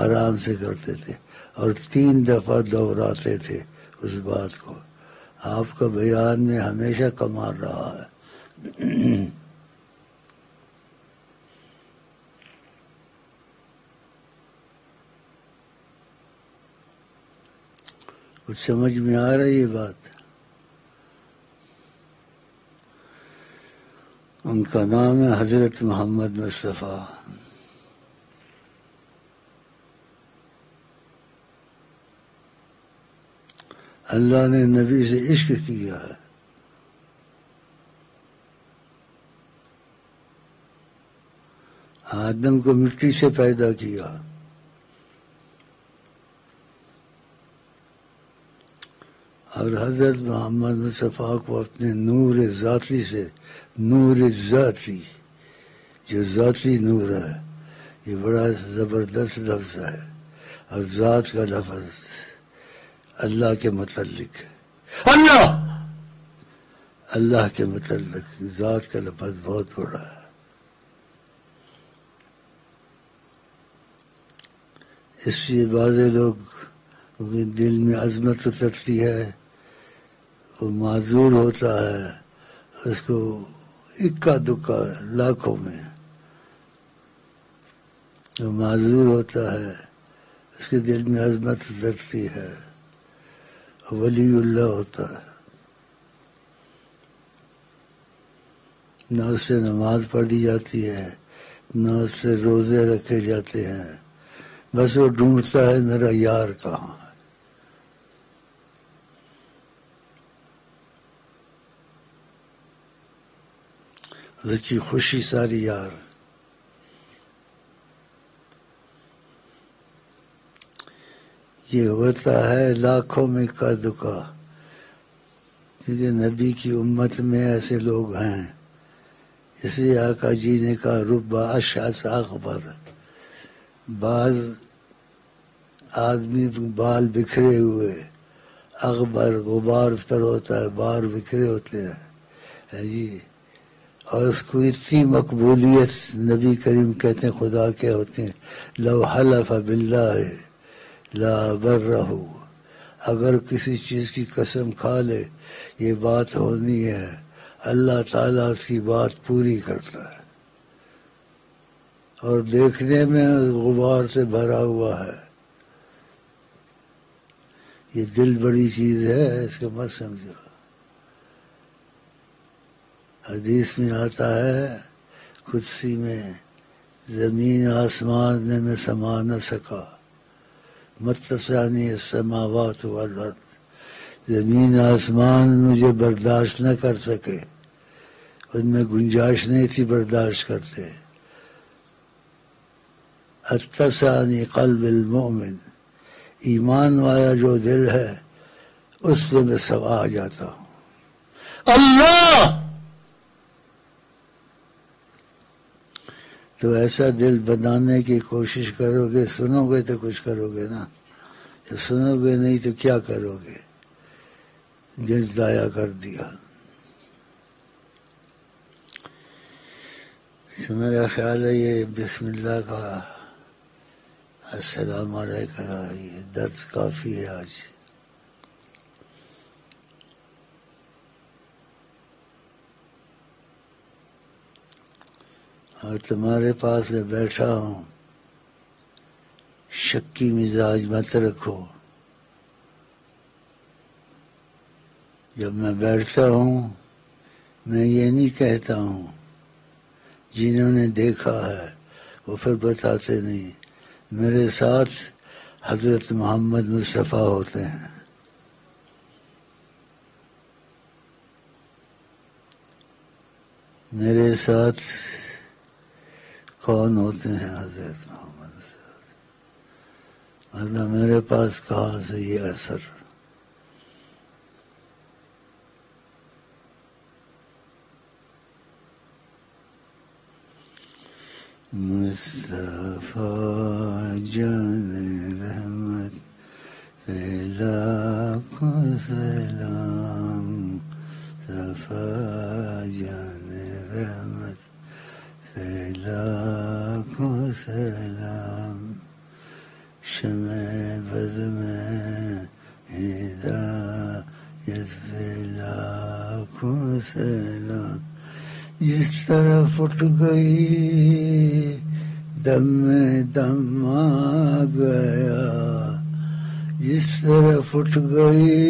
آرام سے کرتے تھے، اور 3 دفعہ دہراتے تھے اس بات کو. آپ کا بیان میں ہمیشہ کمال رہا ہے. کچھ سمجھ میں آ رہی ہے بات؟ ان کا نام ہے حضرت محمد مصطفیٰ. اللہ نے نبی سے عشق کیا ہے. آدم کو مٹی سے پیدا کیا، اور حضرت محمد مصطفیٰ کو اپنے نور ذاتی سے، نور ذاتی جو ذاتی نور ہے، یہ بڑا زبردست لفظ ہے، اور ذات کا لفظ اللہ کے متعلق ہے. اللہ کے متعلق ذات کا لفظ بہت بڑا ہے. اس لیے بعض لوگ دل میں عظمت اترتی ہے، وہ معذور ہوتا ہے، اس کو اکا دکا لاکھوں میں وہ معذور ہوتا ہے، اس کے دل میں عظمت اترتی ہے، ولی اللہ ہوتا ہے، نہ اس سے نماز پڑھی جاتی ہے، نہ اس سے روزے رکھے جاتے ہیں، بس وہ ڈھونڈتا ہے میرا یار کہاں ہے. اس کی خوشی ساری یار. یہ ہوتا ہے لاکھوں میں کا دکا، کیونکہ نبی کی امت میں ایسے لوگ ہیں. اس لیے آقا جی نے کہا ربا اشعث اغبر، بعض آدمی بال بکھرے ہوئے، اغبر غبار پر ہوتا ہے، بال بکھرے ہوتے ہیں جی، اور اس کو اتنی مقبولیت. نبی کریم کہتے ہیں خدا کے ہوتے ہیں لو حلف باللہ لا برہ، اگر کسی چیز کی قسم کھا لے یہ بات ہونی ہے، اللہ تعالیٰ اس کی بات پوری کرتا ہے. اور دیکھنے میں غبار سے بھرا ہوا ہے. یہ دل بڑی چیز ہے، اس کو مت سمجھو. حدیث میں آتا ہے قدسی میں، زمین آسمان میں سما نہ سکا، متسانی السماوات والارض، زمین آسمان مجھے برداشت نہ کر سکے، ان میں گنجائش نہیں تھی برداشت کرتے. اتسانی قلب المؤمن، ایمان والا جو دل ہے اس پہ میں سوا آ جاتا ہوں. اللہ، تو ایسا دل بنانے کی کوشش کرو گے. سنو گے تو کچھ کرو گے نا، جب سنو گے نہیں تو کیا کرو گے؟ دل ضائع کر دیا. میرا خیال ہے یہ بسم اللہ کا السلام علیکم یہ درد کافی ہے آج. اور تمہارے پاس میں بیٹھا ہوں، شکی مزاج مت رکھو. جب میں بیٹھتا ہوں میں یہ نہیں کہتا ہوں، جنہوں نے دیکھا ہے وہ پھر بتاتے نہیں. میرے ساتھ حضرت محمد مصطفیٰ ہوتے ہیں. میرے ساتھ کون ہوتے ہیں؟ حضرت محمد صلی اللہ علیہ وسلم. مطلب میرے پاس کہاں سے یہ اثر؟ مصطفیٰ جان رحمت لاکھوں سلام، مصطفیٰ جان رحمت لاکھوں سلام، شمع بز میں ہدایت پہ لاکھوں سلام. جس طرح پھٹ گئی دم میں دم آ گیا، جس طرح پھٹ گئی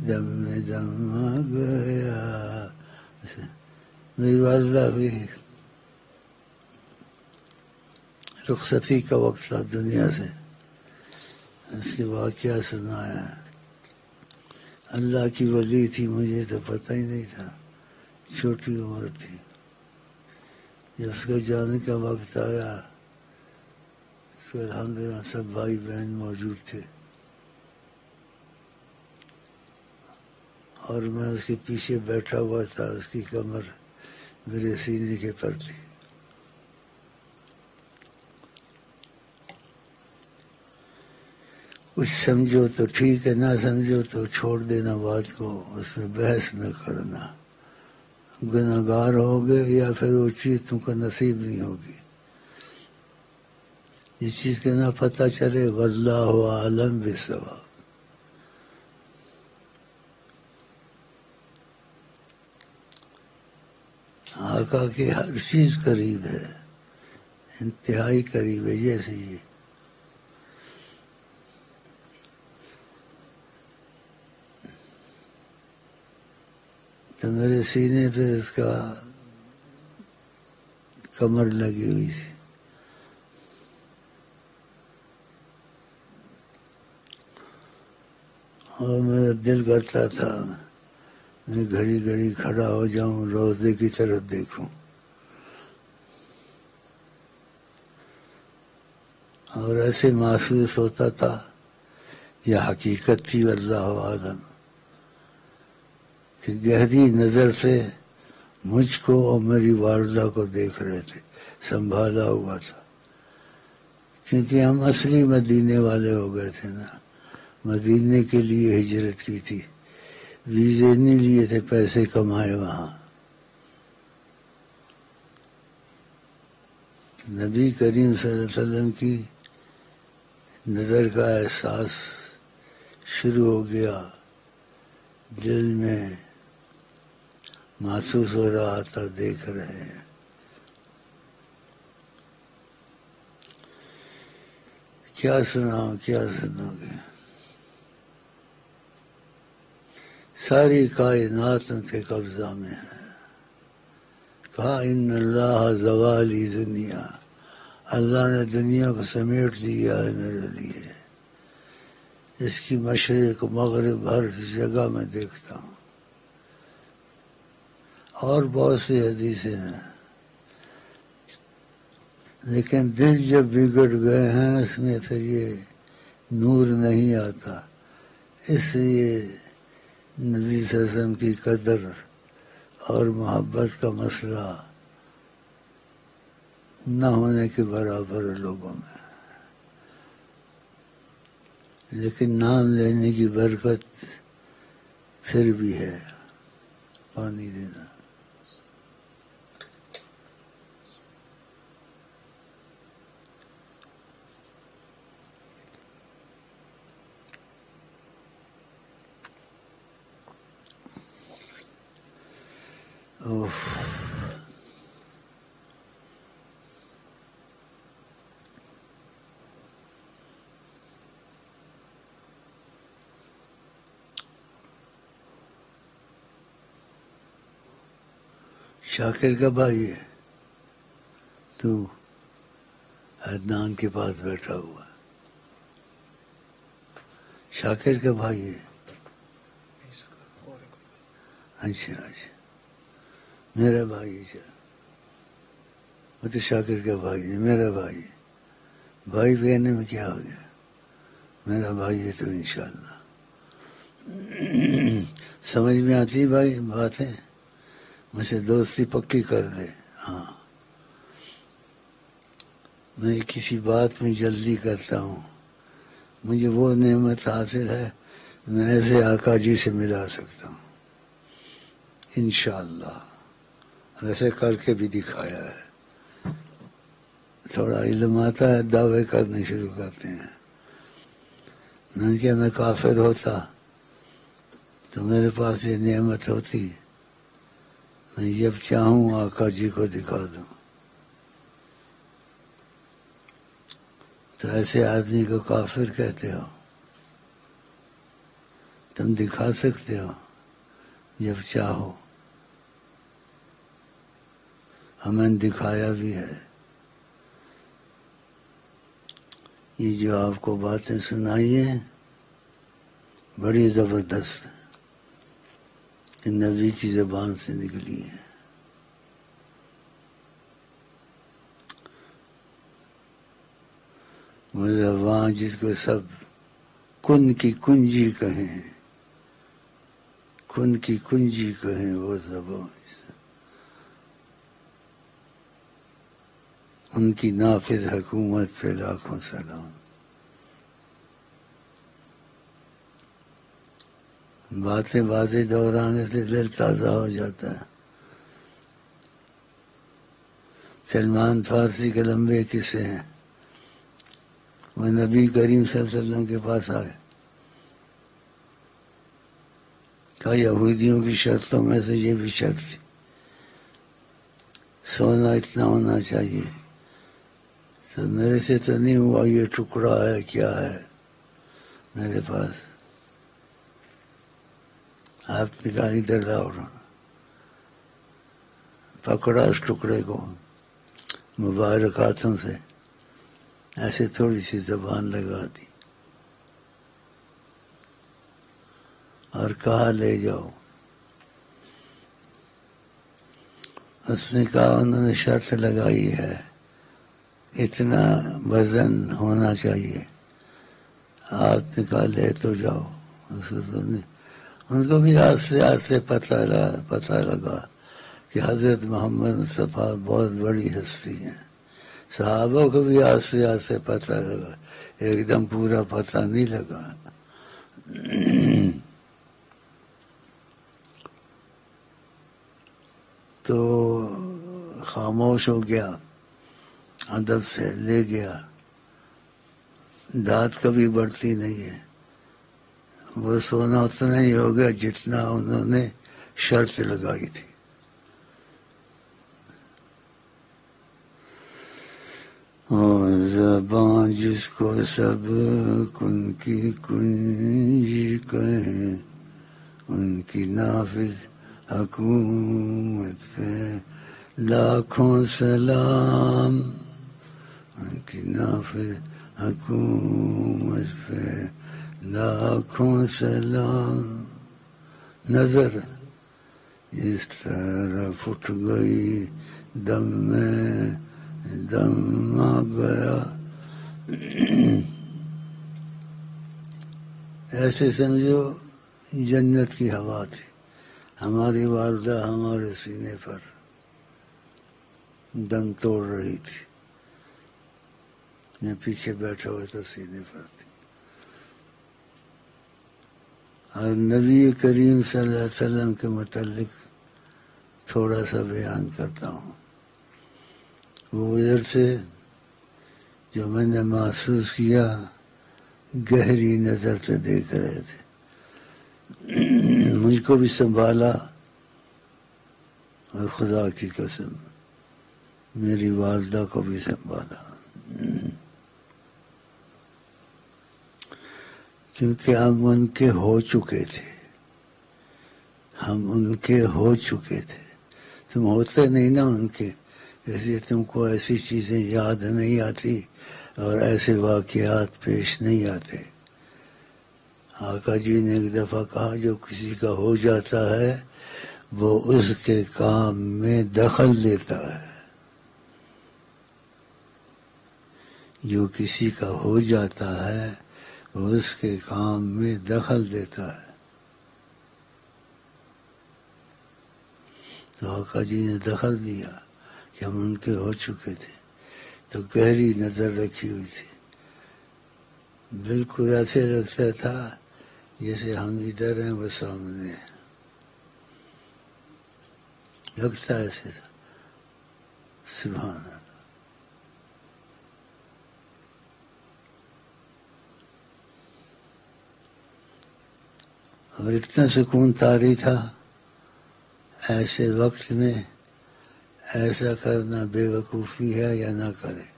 دم میں دم آ گیا. میری والدہ بھی رخصتی کا وقت تھا دنیا سے، اس کے واقعہ سنایا. اللہ کی ولی تھی، مجھے تو پتہ ہی نہیں تھا، چھوٹی عمر تھی. جب اس کا جانے کا وقت آیا تو الحمدللہ سب بھائی بہن موجود تھے، اور میں اس کے پیچھے بیٹھا ہوا تھا. اس کی کمر میرے سینے کے پردے. کچھ سمجھو تو ٹھیک ہے، نہ سمجھو تو چھوڑ دینا بات کو، اس میں بحث نہ کرنا. گناہگار ہوگے یا پھر وہ چیز تم کو نصیب نہیں ہوگی. جس چیز کا نہ پتہ چلے واللہ عالم بالصواب. آقا کی ہر چیز قریب ہے، انتہائی قریب ہے. جیسے یہ تو میرے سینے پہ اس کا کمر لگی ہوئی تھی. اور میرا دل کرتا تھا میں گھڑی گھڑی کھڑا ہو جاؤں، روضے کی طرف دیکھوں. اور ایسے محسوس ہوتا تھا یہ حقیقت تھی واللہ عالم کہ گہری نظر سے مجھ کو اور میری والدہ کو دیکھ رہے تھے، سنبھالا ہوا تھا. کیونکہ ہم اصلی مدینے والے ہو گئے تھے نا، مدینے کے لیے ہجرت کی تھی، ویزے نہیں لیے تھے، پیسے کمائے وہاں. نبی کریم صلی اللہ علیہ وسلم کی نظر کا احساس شروع ہو گیا، دل میں محسوس ہو رہا تھا دیکھ رہے ہیں. کیا سناؤ کیا سنو گے. ساری کائنات ان کے قبضہ میں ہے. کہا ان اللہ زوالی دنیا، اللہ نے دنیا کو سمیٹ لیا ہے میرے لیے. اس کی مشرق مغرب ہر جگہ میں دیکھتا ہوں. اور بہت سی حدیثیں ہیں، لیکن دل جب بگڑ گئے ہیں اس میں پھر یہ نور نہیں آتا. اس لیے نبی صلی اللہ علیہ وسلم کی قدر اور محبت کا مسئلہ نہ ہونے کے برابر ہے لوگوں میں. لیکن نام لینے کی برکت پھر بھی ہے. پانی دینا. اوف. شاکر کا بھائی ہے تو عدنان کے پاس بیٹھا ہوا. شاکر کا بھائی ہے. اچھا اچھا میرا بھائی ہے. وہ تو شاکر کا بھائی ہے، میرا بھائی ہے. بھائی کہنے میں کیا ہو گیا، میرا بھائی ہے تو انشاءاللہ. سمجھ میں آتی بھائی باتیں. مجھ سے دوستی پکی کر دے. ہاں میں کسی بات میں جلدی کرتا ہوں. مجھے وہ نعمت حاصل ہے میں ایسے آقا جی سے ملا سکتا ہوں انشاءاللہ. ویسے کر کے بھی دکھایا ہے. تھوڑا علم آتا ہے دعوے کرنے شروع کرتے ہیں. نہیں کہ میں کافر ہوتا تو میرے پاس یہ نعمت ہوتی، میں جب چاہوں آقا جی کو دکھا دوں. تو ایسے آدمی کو کافر کہتے ہو؟ تم دکھا سکتے ہو جب چاہو. ہمیں دکھایا بھی ہے. یہ جو آپ کو باتیں سنائی ہیں بڑی زبردست ہیں، کہ نبی کی زبان سے نکلی ہیں. وہ زبان جس کو سب کن کی کنجی کہیں، کن کی کنجی کہیں، وہ زبان ان کی نافذ حکومت پہ لاکھوں سلام. باتیں دہرانے سے دل تازہ ہو جاتا ہے. سلمان فارسی کے لمبے قصے ہیں. وہ نبی کریم صلی اللہ علیہ وسلم کے پاس آئے، کہا یہودیوں کی شرطوں میں سے یہ بھی شرط تھی، سونا اتنا ہونا چاہیے. تو میرے سے تو نہیں ہوا، یہ ٹکڑا ہے کیا ہے میرے پاس. آپ نکالی درا اڑا، پکڑا اس ٹکڑے کو مبارک ہاتھوں سے، ایسے تھوڑی سی زبان لگا دی اور کہا لے جاؤ. اس نے کہا انہوں نے شرط لگائی ہے اتنا وزن ہونا چاہیے، آپ نے کہا لے تو جاؤ. ان کو بھی آستے پتہ لگا کہ حضرت محمد مصطفیٰ بہت بڑی ہستی ہیں. صحابہ کو بھی آستے پتہ لگا، ایک دم پورا پتہ نہیں لگا. تو خاموش ہو گیا، ادب سے لے گیا. داد کبھی بڑھتی نہیں ہے. وہ سونا اتنا ہی ہو گیا جتنا انہوں نے شرط لگائی تھی. اور زبان جس کو سب کن کی کنجی کہیں، ان کی نافذ حکومت پہ لاکھوں سلام. ان کی نافذ حکومت پہ لاکھوں سلام. نظر جس طرح پھٹ گئی دم میں دم آ گیا. ایسے سمجھو جنت کی ہوا تھی. ہماری والدہ ہمارے سینے پر دم توڑ رہی تھی، میں پیچھے بیٹھا ہوا تھا، سینے پر تھی. اور نبی کریم صلی اللہ علیہ وسلم کے متعلق تھوڑا سا بیان کرتا ہوں. وہ ادھر سے جو میں نے محسوس کیا گہری نظر سے دیکھ رہے تھے. مجھ کو بھی سنبھالا، اور خدا کی قسم میری والدہ کو بھی سنبھالا، کیونکہ ہم ان کے ہو چکے تھے. ہم ان کے ہو چکے تھے. تم ہوتے نہیں نا ان کے، اس لیے تم کو ایسی چیزیں یاد نہیں آتی اور ایسے واقعات پیش نہیں آتے. آقا جی نے ایک دفعہ کہا جو کسی کا ہو جاتا ہے وہ اس کے کام میں دخل دیتا ہے. جو کسی کا ہو جاتا ہے وہ اس کے کام میں دخل دیتا ہے. تو آقا جی نے دخل دیا کہ ہم ان کے ہو چکے تھے. تو گہری نظر رکھی ہوئی تھی. بالکل ایسے لگتا تھا جیسے ہم ادھر ہیں وہ سامنے ہیں. لگتا ایسے تھا. سبحان اللہ. اور اتنا سکون طاری تھا. ایسے وقت میں ایسا کرنا بے وقوفی ہے یا نہ کرے.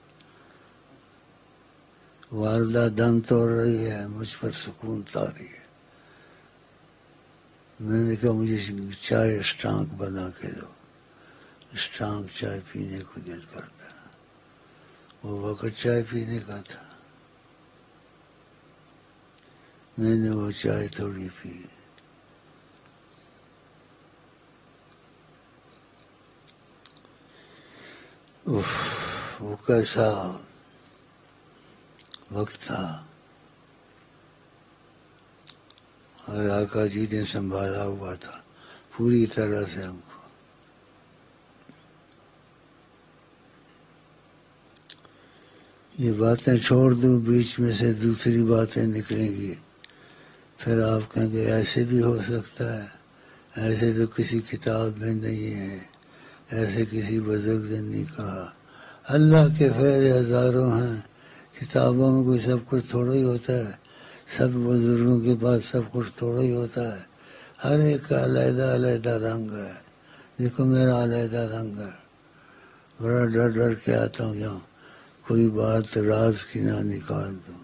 والدہ دم توڑ رہی ہے، مجھ پر سکون طاری ہے. میں نے کہا مجھے چائے اسٹانک بنا کے دو. اسٹانک چائے پینے کو دل کرتا ہے. وہ وقت چائے پینے کا تھا. میں نے وہ چائے تھوڑی پی. وہ کیسا وقت تھا. اور آقا جی نے سنبھالا ہوا تھا پوری طرح سے ہم کو. یہ باتیں چھوڑ دوں، بیچ میں سے دوسری باتیں نکلیں گی، پھر آپ کہیں گے ایسے بھی ہو سکتا ہے، ایسے تو کسی کتاب میں نہیں ہے، ایسے کسی بزرگ نے نہیں کہا۔ اللہ کے فیض ہزاروں ہیں، کتابوں میں کوئی سب کچھ تھوڑا ہی ہوتا ہے، سب بزرگوں کے پاس سب کچھ تھوڑا ہی ہوتا ہے، ہر ایک کا علیحدہ علیحدہ رنگ ہے۔ دیکھو میرا علیحدہ رنگ ہے، بڑا ڈر ڈر کے آتا ہوں یہاں کوئی بات راز کی نہ نکال دوں،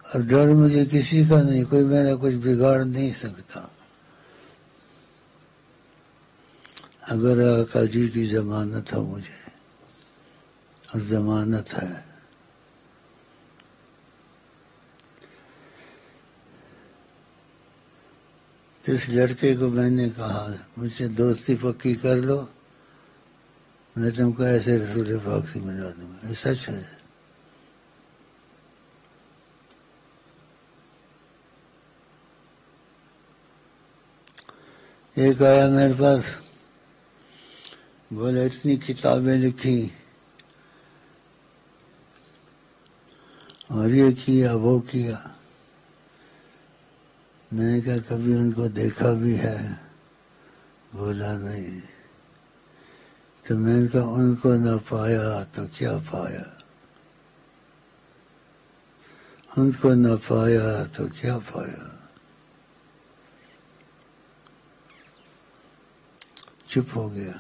اور ڈر مجھے کسی کا نہیں، کوئی میرا کچھ بگاڑ نہیں سکتا۔ اگر آقا جی کی ضمانت ہو مجھے، اور ضمانت ہے۔ اس لڑکے کو میں نے کہا مجھ سے دوستی پکی کر لو، میں تم کو ایسے رسول پاک سے ملا دوں گا۔ یہ سچ ہے۔ ایک آیا میرے پاس، بولے اتنی کتابیں لکھی اور یہ کیا وہ کیا، میں نے کہا کبھی ان کو دیکھا بھی ہے؟ بولا نہیں۔ تو میں نے کہا ان کو نہ پایا تو کیا پایا، ان کو نہ پایا تو کیا پایا۔ چپ ہو گیا۔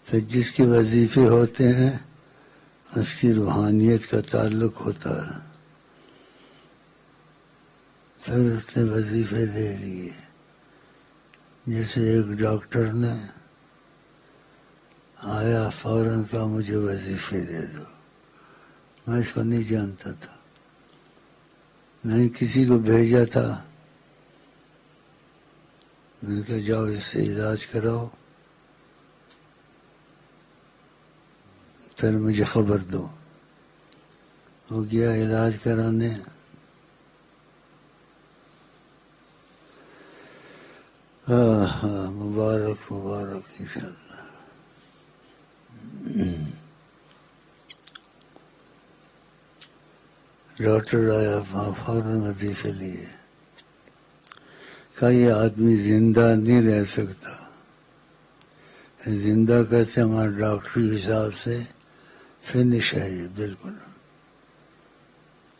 پھر جس کے وظیفے ہوتے ہیں اس کی روحانیت کا تعلق ہوتا ہے، پھر اس نے وظیفے لے لیے۔ جیسے ایک ڈاکٹر نے آیا فوراً کہا مجھے وظیفے دے دو، میں اس کو نہیں جانتا تھا، میں نے کسی کو بھیجا تھا، میں نے کہا جاؤ اس سے علاج کراؤ، پھر مجھے خبر دو۔ وہ گیا علاج کرانے، مبارک مبارک انشاءاللہ۔ ڈاکٹر آیا فوراً وظیفے لیے، کہا یہ آدمی زندہ نہیں رہ سکتا، زندہ کہتے ہمارے ڈاکٹری حساب سے فنش ہے، یہ بالکل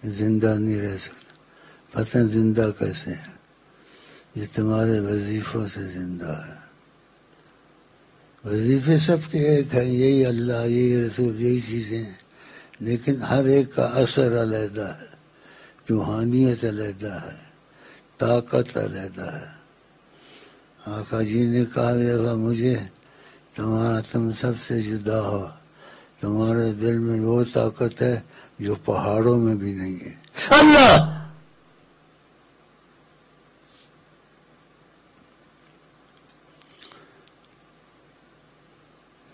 زندہ نہیں رہ سکتا۔ پتہ زندہ کیسے ہے؟ یہ تمہارے وظیفوں سے زندہ ہے۔ وظیفے سب کے ایک ہیں، یہی اللہ، یہی رسول، یہی چیزیں ہیں، لیکن ہر ایک کا اثر علیحدہ ہے، روحانیت علیحدہ ہے، طاقت علیحدہ ہے۔ آقا جی نے کہا مجھے تم سب سے جدا ہو، تمہارے دل میں وہ طاقت ہے جو پہاڑوں میں بھی نہیں ہے۔ اللہ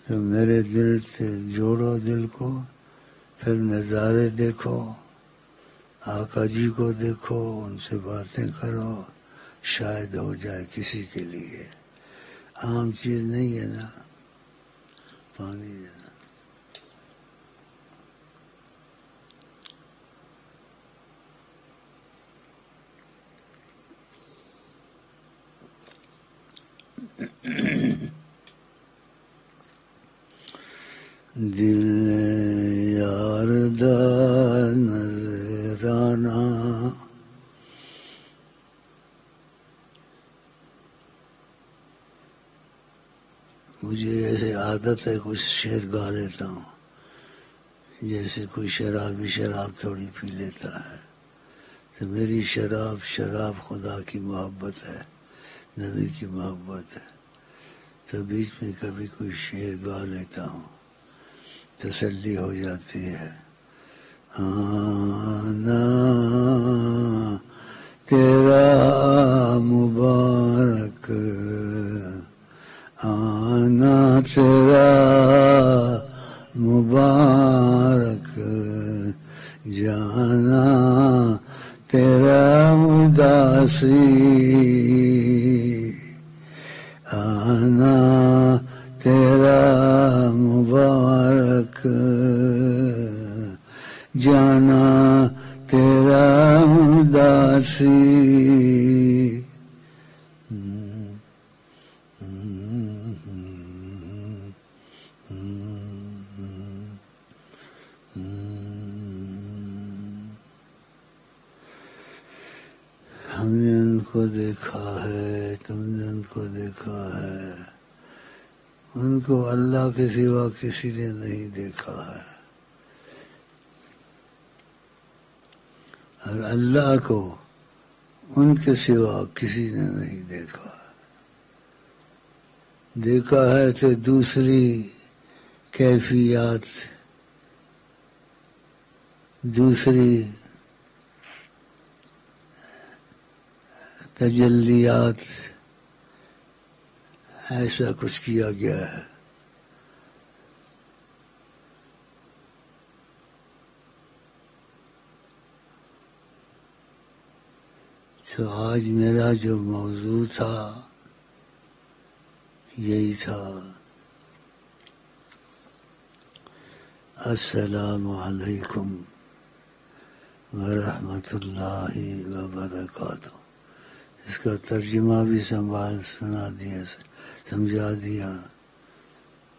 تو میرے دل سے جوڑو دل کو، پھر نظارے دیکھو، آقا جی کو دیکھو، ان سے باتیں کرو، شاید ہو جائے کسی کے لیے۔ عام چیز نہیں ہے نا، پانی دینا۔ دل یار دا نظرانہ، مجھے ایسے عادت ہے کچھ شعر گا لیتا ہوں، جیسے کوئی شرابی شراب تھوڑی پی لیتا ہے، تو میری شراب خدا کی محبت ہے، نبی کی محبت ہے، تو بیچ میں کبھی کوئی شعر گا لیتا ہوں، تسلی ہو جاتی ہے۔ آنا تیرا مبارک، آنا تیرا مبارک، جانا تیرا مداسی، آنا تیرا جانا تیرا اداسی ہم نے ان کو دیکھا ہے، تم نے ان کو دیکھا ہے، ان کو اللہ کے سوا کسی نے نہیں دیکھا ہے، اور اللہ کو ان کے سوا کسی نے نہیں دیکھا ہے۔ دیکھا ہے تو دوسری کیفیات، دوسری تجلیات، ایسا کچھ کیا گیا ہے۔ تو آج میرا جو موضوع تھا یہی تھا، السلام علیکم ورحمۃ اللہ وبرکاتہ۔ اس کا ترجمہ بھی سمجھا دیا،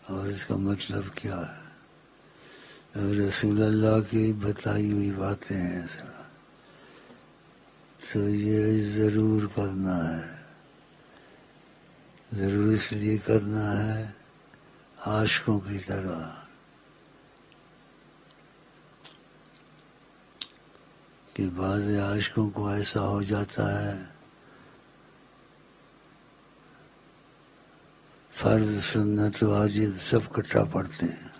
اور اس کا مطلب کیا ہے، اور رسول اللہ کی بتائی ہوئی باتیں ہیں سب، تو یہ ضرور کرنا ہے، ضرور اس لیے کرنا ہے عاشقوں کی طرح، کہ بعض عاشقوں کو ایسا ہو جاتا ہے فرض سنت واجب سب کٹھا پڑھتے ہیں،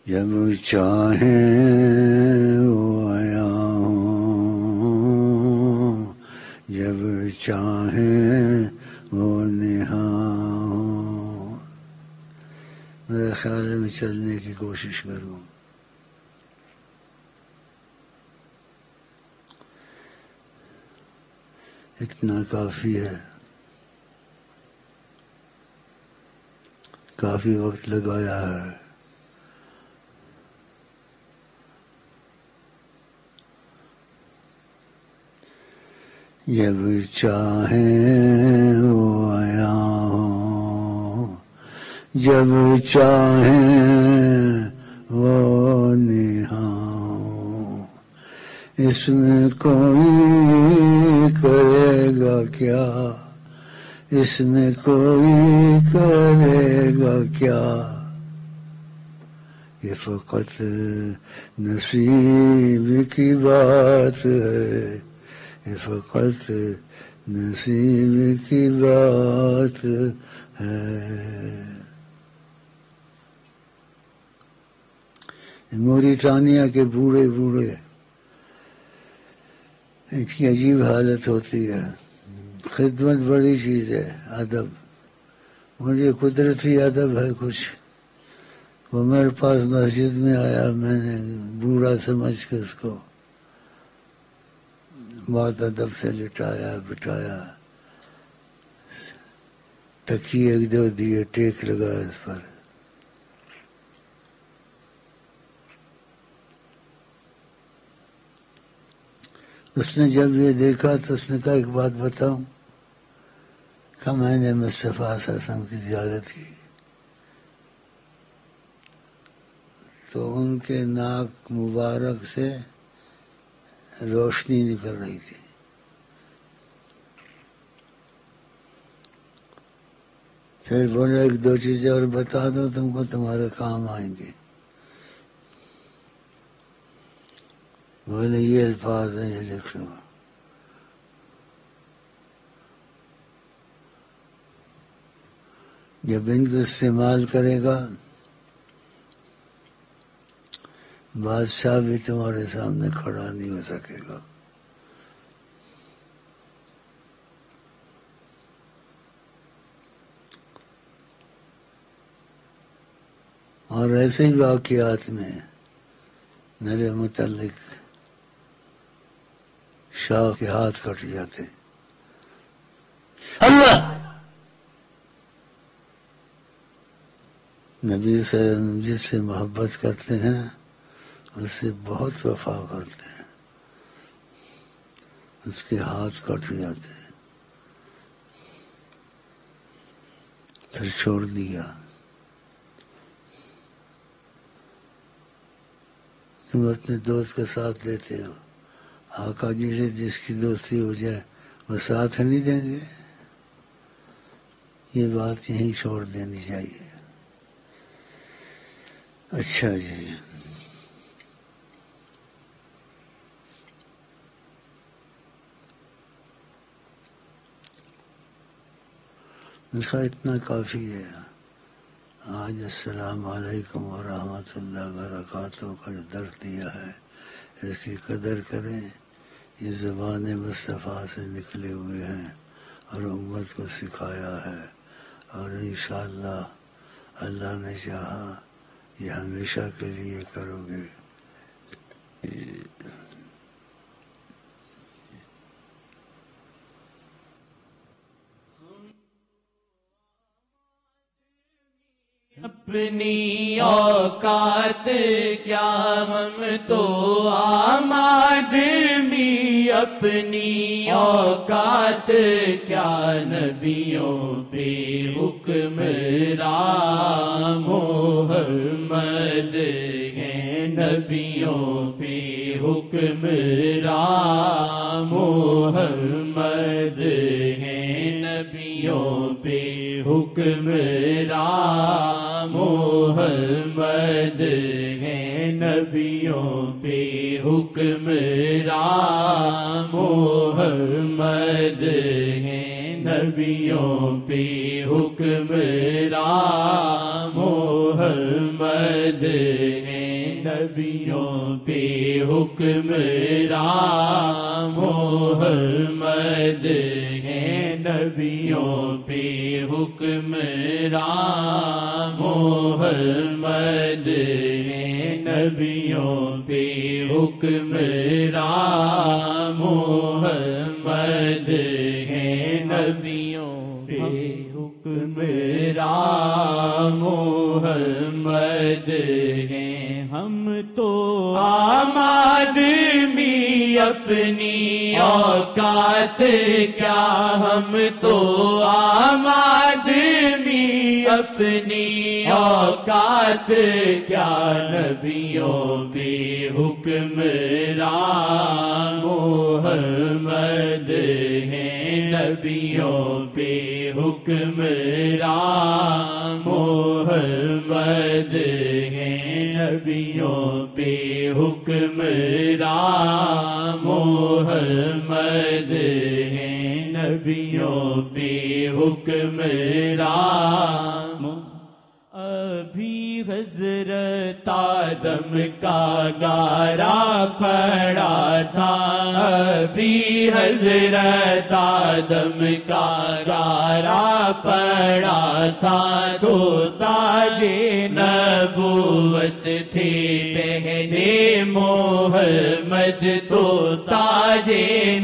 جب چاہیں وہ آیا ہوں، جب چاہیں وہ نہاں ہوں۔ میرے خیال میں چلنے کی کوشش کروں، اتنا کافی ہے، کافی وقت لگایا ہے۔ جب چاہیں وہ آیا ہوں، جب چاہیں وہ نہاں ہوں، اس میں کوئی کرے گا کیا، اس میں کوئی کرے گا کیا، یہ فقط نصیب کی بات ہے، یہ فقط نصیب کی بات ہے۔ موریٹانیہ کے بوڑھے ان کی عجیب حالت ہوتی ہے۔ خدمت بڑی چیز ہے، ادب، مجھے قدرتی ادب ہے کچھ۔ وہ میرے پاس مسجد میں آیا، میں نے بوڑھا سمجھ کے اس کو بہت ادب سے لٹایا بٹھایا، تکیے ایک دو دیے، ٹیک لگایا اس پر۔ اس نے جب یہ دیکھا تو اس نے کہا ایک بات بتاؤں، کہ میں نے مصطفیٰ صلی اللہ علیہ وسلم کی زیارت کی تو ان کے ناک مبارک سے روشنی نکل رہی تھی۔ پھر بولے ایک دو چیزیں اور بتا دو تم کو تمہارے کام آئیں گے۔ بولے یہ الفاظ ہیں، یہ لکھ لو۔ جب ان کو استعمال کرے گا بادشاہ بھی تمہارے سامنے کھڑا نہیں ہو سکے گا۔ اور ایسے ہی واقعات میں میرے متعلق شاہ کے ہاتھ کٹ جاتے. اللہ نبی صلی اللہ علیہ وسلم جس سے محبت کرتے ہیں اس سے بہت وفا کرتے ہیں، اس کے ہاتھ کٹ جاتے ہیں. پھر چھوڑ دیا. تم اپنے دوست کا ساتھ لیتے ہو، آقا جی سے جس کی دوستی ہو جائے وہ ساتھ نہیں دیں گے. یہ بات یہیں چھوڑ دینی چاہیے. اچھا جی، اتنا کافی ہے. آج السلام علیکم ورحمۃ اللہ وبرکاتہ کا جو درس دیا ہے اس کی قدر کریں. یہ زبان مصطفیٰ سے نکلے ہوئے ہیں اور امت کو سکھایا ہے، اور انشاءاللہ اللہ نے چاہا یہ ہمیشہ کے لیے کرو گے. اپنی اوقات کیا ہم تو عام آدمی، اپنی اوقات کیا نبیوں پہ حکمران محمد ہیں، نبیوں پہ حکمران محمد ہیں، نبیوں پہ حکمران محمد ہیں، نبیوں پہ حکمران محمد ہیں، نبیوں پہ حکمران محمد ہیں، نبیوں پہ حکمران محمد ہیں، نبیوں پہ حکمران محمد ہیں، نبیوں پہ حکمران محمد ہیں، نبیوں پہ حکمران محمد ہیں. ہم تو عام آدمی، اپنی اوقات کیا ہم تو عام آدمی، اپنی اوقات کیا نبیوں پہ حکمران محمد ہیں، نبیوں پہ حکمران محمد ہیں، نبیوں پہ حکمران محمد ہیں، نبیوں پہ حکمران. ابھی حضرت آدم کا گارا پڑا تھا، ابھی حضرت آدم کا گارا پڑا تھا، تو تاج نبوت تھے پہنے محمد، تو تاج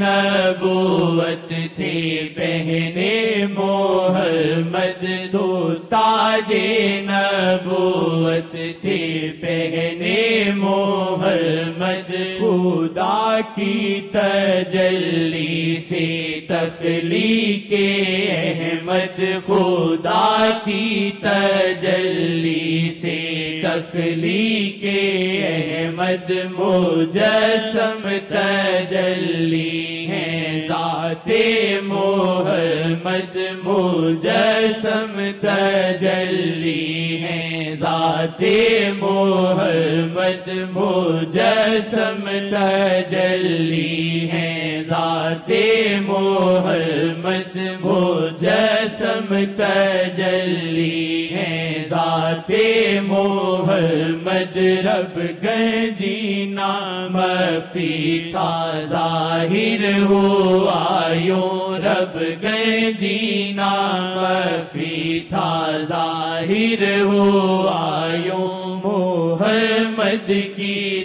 نبوت تھے پہنے محمد، تو تاج نبوت تھے پہنے محمد. خدا کی تجلی سے تخلیق احمد، خدا کی تجلی سے تخلیق احمد، مجسم تجلی ہیں ذات محمد، مجسم تجلی ہیں ذات محمد، مجسم تجلی ہیں ذات محمد، مجسم تجلی ہیں ذات محمد. رب گنجی نام فی تھا ظاہر ہوا یوں، رب گنجی نام فی تھا ظاہر ہوا یوں، محمد کی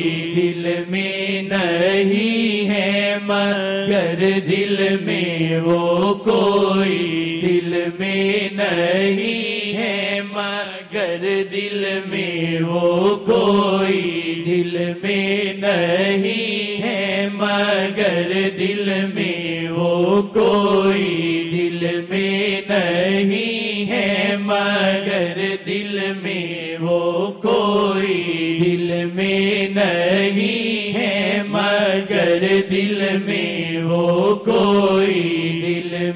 مگر دل میں وہ کوئی دل میں نہیں ہے، مگر دل میں وہ کوئی دل میں نہیں ہے، مگر دل میں وہ کوئی دل میں نہیں ہے، مگر دل میں وہ کوئی دل میں نہیں ہے، مگر دل میں وہ کوئی دل